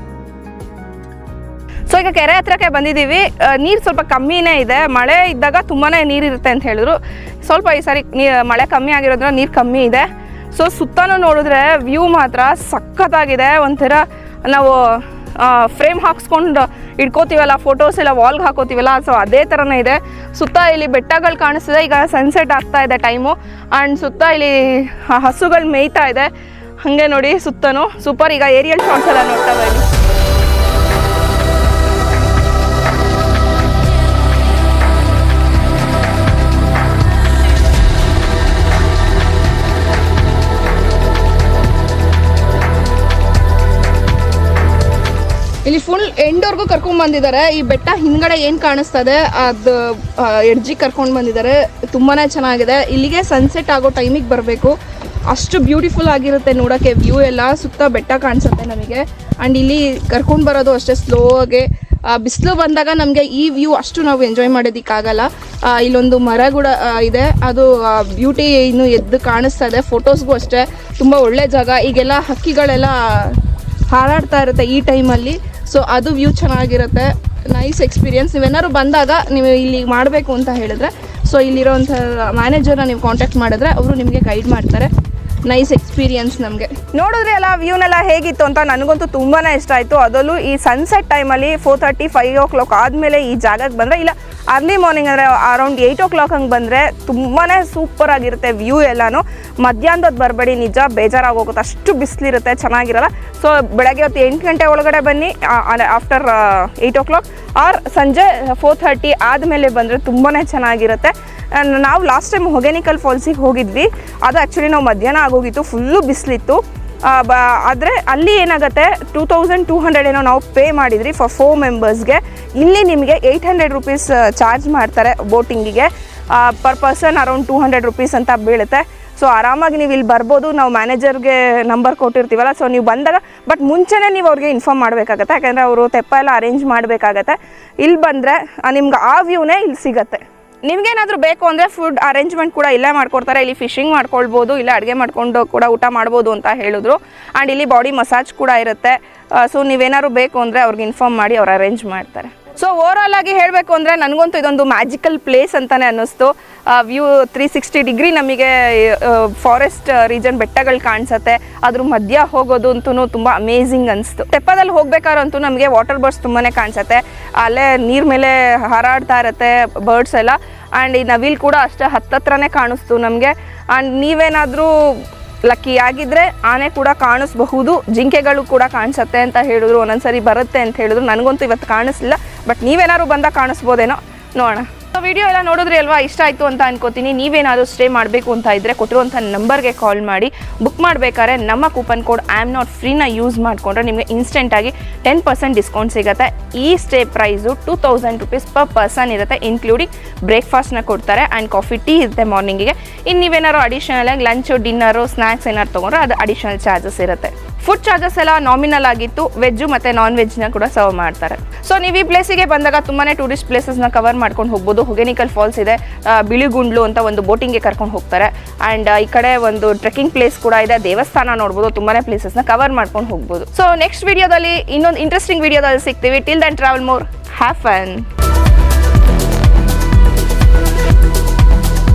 ಸೊ ಈಗ ಕೆರೆ ಹತ್ರಕ್ಕೆ ಬಂದಿದ್ದೀವಿ. ನೀರು ಸ್ವಲ್ಪ ಕಮ್ಮಿನೇ ಇದೆ. ಮಳೆ ಇದ್ದಾಗ ತುಂಬಾ ನೀರಿರುತ್ತೆ ಅಂತ ಹೇಳಿದ್ರು. ಸ್ವಲ್ಪ ಈ ಸಾರಿ ಮಳೆ ಕಮ್ಮಿ ಆಗಿರೋದ್ರಿಂದ ನೀರು ಕಮ್ಮಿ ಇದೆ. ಸೊ ಸುತ್ತಲೂ ನೋಡಿದ್ರೆ ವ್ಯೂ ಮಾತ್ರ ಸಖತ್ತಾಗಿದೆ. ಒಂಥರ ನಾವು ಫ್ರೇಮ್ ಹಾಕ್ಸ್ಕೊಂಡು ಇಟ್ಕೋತೀವಲ್ಲ, ಫೋಟೋಸ್ ಎಲ್ಲ ವಾಲ್ಗೆ ಹಾಕೋತೀವಲ್ಲ, ಸೊ ಅದೇ ಥರನೇ ಇದೆ. ಸುತ್ತ ಇಲ್ಲಿ ಬೆಟ್ಟಗಳು ಕಾಣಿಸ್ತಿದೆ. ಈಗ ಸನ್ಸೆಟ್ ಆಗ್ತಾ ಇದೆ ಟೈಮು. ಆ್ಯಂಡ್ ಸುತ್ತ ಇಲ್ಲಿ ಹಸುಗಳು ಮೇಯ್ತಾ ಇದೆ. ಹಾಗೆ ನೋಡಿ ಸುತ್ತನೂ ಸೂಪರ್. ಈಗ ಏರಿಯಲ್ ಶಾಟ್ಸ್ ಎಲ್ಲ ನೋಡ್ತಾ ಇದ್ದೀವಿ. ಇಲ್ಲಿ ಫುಲ್ ಎಂಡ್ವರೆಗೂ ಕರ್ಕೊಂಡ್ ಬಂದಿದ್ದಾರೆ. ಈ ಬೆಟ್ಟ ಹಿಂದ್ಗಡೆ ಏನು ಕಾಣಿಸ್ತದೆ ಅದು ಎಡ್ಜಿಗೆ ಕರ್ಕೊಂಡು ಬಂದಿದ್ದಾರೆ. ತುಂಬಾ ಚೆನ್ನಾಗಿದೆ. ಇಲ್ಲಿಗೆ ಸನ್ಸೆಟ್ ಆಗೋ ಟೈಮಿಗೆ ಬರಬೇಕು. ಅಷ್ಟು ಬ್ಯೂಟಿಫುಲ್ ಆಗಿರುತ್ತೆ ನೋಡೋಕ್ಕೆ. ವ್ಯೂ ಎಲ್ಲ ಸುತ್ತ ಬೆಟ್ಟ ಕಾಣಿಸುತ್ತೆ ನಮಗೆ. ಆ್ಯಂಡ್ ಇಲ್ಲಿ ಕರ್ಕೊಂಡು ಬರೋದು ಅಷ್ಟೇ ಸ್ಲೋ ಆಗಿ. ಬಿಸಿಲು ಬಂದಾಗ ನಮಗೆ ಈ ವ್ಯೂ ಅಷ್ಟು ನಾವು ಎಂಜಾಯ್ ಮಾಡೋದಕ್ಕಾಗಲ್ಲ. ಇಲ್ಲೊಂದು ಮರ ಕೂಡ ಇದೆ, ಅದು ಬ್ಯೂಟಿ ಇನ್ನು ಎದ್ದು ಕಾಣಿಸ್ತಾ ಇದೆ. ಫೋಟೋಸ್ಗೂ ಅಷ್ಟೇ ತುಂಬ ಒಳ್ಳೆ ಜಾಗ. ಈಗೆಲ್ಲ ಹಕ್ಕಿಗಳೆಲ್ಲ ಹಾರಾಡ್ತಾ ಇರುತ್ತೆ ಈ ಟೈಮಲ್ಲಿ. ಸೊ ಅದು ವ್ಯೂ ಚೆನ್ನಾಗಿರುತ್ತೆ. Nice experience. ನೀವೇನಾದ್ರು ಬಂದಾಗ ನೀವು ಇಲ್ಲಿ ಮಾಡಬೇಕು ಅಂತ ಹೇಳಿದ್ರೆ, ಸೊ ಇಲ್ಲಿರೋಂಥ ಮ್ಯಾನೇಜರ್ನ ನೀವು ಕಾಂಟ್ಯಾಕ್ಟ್ ಮಾಡಿದ್ರೆ ಅವರು ನಿಮಗೆ ಗೈಡ್ ಮಾಡ್ತಾರೆ. ನೈಸ್ ಎಕ್ಸ್ಪೀರಿಯನ್ಸ್ ನಮಗೆ. ನೋಡಿದ್ರೆ ಎಲ್ಲ ವ್ಯೂನೆಲ್ಲ ಹೇಗಿತ್ತು ಅಂತ ನನಗಂತೂ ತುಂಬಾ ಇಷ್ಟ ಆಯಿತು. ಅದರಲ್ಲೂ ಈ ಸನ್ಸೆಟ್ ಟೈಮಲ್ಲಿ 4:30, 5 o'clock ಆದಮೇಲೆ ಈ ಜಾಗಕ್ಕೆ ಬಂದರೆ, ಇಲ್ಲ ಅರ್ಲಿ ಮಾರ್ನಿಂಗ್ ಅಂದರೆ ಅರೌಂಡ್ 8 o'clock ಹಂಗೆ ಬಂದರೆ ತುಂಬಾ ಸೂಪರ್ ಆಗಿರುತ್ತೆ ವ್ಯೂ ಎಲ್ಲನೂ. ಮಧ್ಯಾಹ್ನದ ಬರಬೇಡಿ, ನಿಜ ಬೇಜಾರಾಗೋಗುತ್ತೆ. ಅಷ್ಟು ಬಿಸಿಲಿರುತ್ತೆ, ಚೆನ್ನಾಗಿರಲ್ಲ. ಸೊ ಬೆಳಗ್ಗೆ ಹೊತ್ತು 8 ಗಂಟೆ ಒಳಗಡೆ ಬನ್ನಿ, ಆಫ್ಟರ್ 8 o'clock ಆರ್ ಸಂಜೆ 4:30 ಆದಮೇಲೆ ಬಂದರೆ ತುಂಬಾ ಚೆನ್ನಾಗಿರುತ್ತೆ. ನಾವು ಲಾಸ್ಟ್ ಟೈಮ್ ಹೊಗೆನಿಕಲ್ ಫಾಲ್ಸಿಗೆ ಹೋಗಿದ್ವಿ. ಅದು ಆ್ಯಕ್ಚುಲಿ ನಾವು ಮಧ್ಯಾಹ್ನ ಆಗೋಗಿತ್ತು, ಫುಲ್ಲು ಬಿಸಿಲಿತ್ತು. ಆದರೆ ಅಲ್ಲಿ ಏನಾಗುತ್ತೆ 2200 ಏನೋ ನಾವು ಪೇ ಮಾಡಿದ್ರಿ ಫಾರ್ 4 ಮೆಂಬರ್ಸ್ಗೆ. ಇಲ್ಲಿ ನಿಮಗೆ 800 rupees ಚಾರ್ಜ್ ಮಾಡ್ತಾರೆ ಬೋಟಿಂಗಿಗೆ. ಪರ್ ಪರ್ಸನ್ ಅರೌಂಡ್ 200 rupees ಅಂತ ಬೀಳುತ್ತೆ. ಸೊ ಆರಾಮಾಗಿ ನೀವು ಇಲ್ಲಿ ಬರ್ಬೋದು. ನಾವು ಮ್ಯಾನೇಜರ್ಗೆ ನಂಬರ್ ಕೊಟ್ಟಿರ್ತೀವಲ್ಲ, ಸೊ ನೀವು ಬಂದಾಗ ಬಟ್ ಮುಂಚೆನೇ ನೀವು ಅವ್ರಿಗೆ ಇನ್ಫಾರ್ಮ್ ಮಾಡಬೇಕಾಗತ್ತೆ. ಯಾಕೆಂದರೆ ಅವರು ತೆಪ್ಪ ಎಲ್ಲ ಅರೇಂಜ್ ಮಾಡಬೇಕಾಗತ್ತೆ. ಇಲ್ಲಿ ಬಂದರೆ ನಿಮ್ಗೆ ಆ ವ್ಯೂನೇ ಇಲ್ಲಿ ಸಿಗುತ್ತೆ. ನಿಮಗೇನಾದರೂ ಬೇಕು ಅಂದರೆ ಫುಡ್ ಅರೇಂಜ್ಮೆಂಟ್ ಕೂಡ ಇಲ್ಲೇ ಮಾಡ್ಕೊಡ್ತಾರೆ. ಇಲ್ಲಿ ಫಿಶಿಂಗ್ ಮಾಡ್ಕೊಳ್ಬೋದು, ಇಲ್ಲ ಅಡುಗೆ ಮಾಡ್ಕೊಂಡು ಕೂಡ ಊಟ ಮಾಡ್ಬೋದು ಅಂತ ಹೇಳಿದ್ರು. ಆ್ಯಂಡ್ ಇಲ್ಲಿ ಬಾಡಿ ಮಸಾಜ್ ಕೂಡ ಇರುತ್ತೆ. ಸೊ ನೀವೇನಾದ್ರು ಬೇಕು ಅಂದರೆ ಅವ್ರಿಗೆ ಇನ್ಫಾರ್ಮ್ ಮಾಡಿ ಅವ್ರು ಅರೇಂಜ್ ಮಾಡ್ತಾರೆ. ಸೊ ಓವರಾಲ್ ಆಗಿ ಹೇಳಬೇಕು ಅಂದರೆ ನನಗಂತೂ ಇದೊಂದು ಮ್ಯಾಜಿಕಲ್ ಪ್ಲೇಸ್ ಅಂತಲೇ ಅನ್ನಿಸ್ತು. ವ್ಯೂ 360 ಡಿಗ್ರಿ ನಮಗೆ ಫಾರೆಸ್ಟ್ ರೀಜನ್ ಬೆಟ್ಟಗಳು ಕಾಣಿಸುತ್ತೆ. ಅದ್ರ ಮಧ್ಯ ಹೋಗೋದು ಅಂತೂ ತುಂಬ ಅಮೇಝಿಂಗ್ ಅನಿಸ್ತು. ತೆಪ್ಪದಲ್ಲಿ ಹೋಗ್ಬೇಕಾದ್ರಂತೂ ನಮಗೆ ವಾಟರ್ ಬರ್ಡ್ಸ್ ತುಂಬಾ ಕಾಣಿಸುತ್ತೆ. ಅಲ್ಲೇ ನೀರು ಮೇಲೆ ಹಾರಾಡ್ತಾ ಇರುತ್ತೆ ಬರ್ಡ್ಸ್ ಎಲ್ಲ. ಆ್ಯಂಡ್ ಈ ನವಿಲ್ ಕೂಡ ಅಷ್ಟೇ ಹತ್ತತ್ರನೇ ಕಾಣಿಸ್ತು ನಮಗೆ. ಆ್ಯಂಡ್ ನೀವೇನಾದರೂ ಲಕ್ಕಿ ಆಗಿದ್ದರೆ ಆನೆ ಕೂಡ ಕಾಣಿಸ್ಬಹುದು, ಜಿಂಕೆಗಳು ಕೂಡ ಕಾಣಿಸುತ್ತೆ ಅಂತ ಹೇಳಿದ್ರು. ಒಂದೊಂದ್ಸರಿ ಬರುತ್ತೆ ಅಂತ ಹೇಳಿದ್ರು. ನನಗಂತೂ ಇವತ್ತು ಕಾಣಿಸ್ಲಿಲ್ಲ, ಬಟ್ ನೀವೇನಾದ್ರು ಬಂದಾಗ ಕಾಣಿಸ್ಬೋದೇನೋ, ನೋಡೋಣ. ವಿಡಿಯೋ ಎಲ್ಲ ನೋಡಿದ್ರಿ ಅಲ್ವಾ, ಇಷ್ಟ ಆಯಿತು ಅಂತ ಅನ್ಕೋತೀನಿ. ನೀವೇನಾದರೂ ಸ್ಟೇ ಮಾಡಬೇಕು ಅಂತ ಇದ್ದರೆ ಕೊಟ್ಟಿರುವಂಥ ನಂಬರ್ಗೆ ಕಾಲ್ ಮಾಡಿ ಬುಕ್ ಮಾಡಬೇಕಾದ್ರೆ ನಮ್ಮ ಕೂಪನ್ ಕೋಡ್ IAM NOT FREEನ ಯೂಸ್ ಮಾಡಿಕೊಂಡ್ರೆ ನಿಮಗೆ ಇನ್ಸ್ಟೆಂಟಾಗಿ 10% ಡಿಸ್ಕೌಂಟ್ ಸಿಗುತ್ತೆ. ಈ stay price 2000 rupees per person ಇರುತ್ತೆ. ಇನ್ಕ್ಲೂಡಿಂಗ್ ಬ್ರೇಕ್ಫಾಸ್ಟ್ನ ಕೊಡ್ತಾರೆ ಆ್ಯಂಡ್ ಕಾಫಿ ಟೀ ಇರುತ್ತೆ ಮಾರ್ನಿಂಗಿಗೆ. ಇನ್ನು ನೀವೇನಾದ್ರು ಅಡಿಷನಲಾಗಿ ಲಂಚು, ಡಿನ್ನರು, ಸ್ನ್ಯಾಕ್ಸ್ ಏನಾದ್ರು ತೊಗೊಂಡ್ರೆ ಅದು ಅಡಿಷನಲ್ ಚಾರ್ಜಸ್ ಇರುತ್ತೆ. ಫುಡ್ ಚಾರ್ಜಸ್ ಎಲ್ಲ ನಾಮಿನಲ್ ಆಗಿತ್ತು. ವೆಜ್ಜು ಮತ್ತು ನಾನ್ ವೆಜ್ನ ಕೂಡ ಸರ್ವ್ ಮಾಡ್ತಾರೆ. ಸೊ ನೀವು ಈ ಪ್ಲೇಸಿಗೆ ಬಂದಾಗ ತುಂಬಾ ಟೂರಿಸ್ಟ್ ಪ್ಲೇಸಸ್ನ ಕವರ್ ಮಾಡ್ಕೊಂಡು ಹೋಗ್ಬೋದು. ಹೊಗೆನಿಕಲ್ ಫಾಲ್ಸ್ ಇದೆ, ಬಿಳಿಗುಂಡ್ಲು ಅಂತ ಒಂದು ಬೋಟಿಂಗ್ಗೆ ಕರ್ಕೊಂಡು ಹೋಗ್ತಾರೆ. ಆ್ಯಂಡ್ ಈ ಕಡೆ ಒಂದು ಟ್ರೆಕ್ಕಿಂಗ್ ಪ್ಲೇಸ್ ಕೂಡ ಇದೆ, ದೇವಸ್ಥಾನ ನೋಡ್ಬೋದು. ತುಂಬಾ ಪ್ಲೇಸಸ್ನ ಕವರ್ ಮಾಡ್ಕೊಂಡು ಹೋಗ್ಬೋದು. ಸೊ ನೆಕ್ಸ್ಟ್ ವಿಡಿಯೋದಲ್ಲಿ ಇನ್ನೊಂದು ಇಂಟ್ರೆಸ್ಟಿಂಗ್ ವಿಡಿಯೋದಲ್ಲಿ ಸಿಗ್ತೀವಿ. Till then travel more, have fun.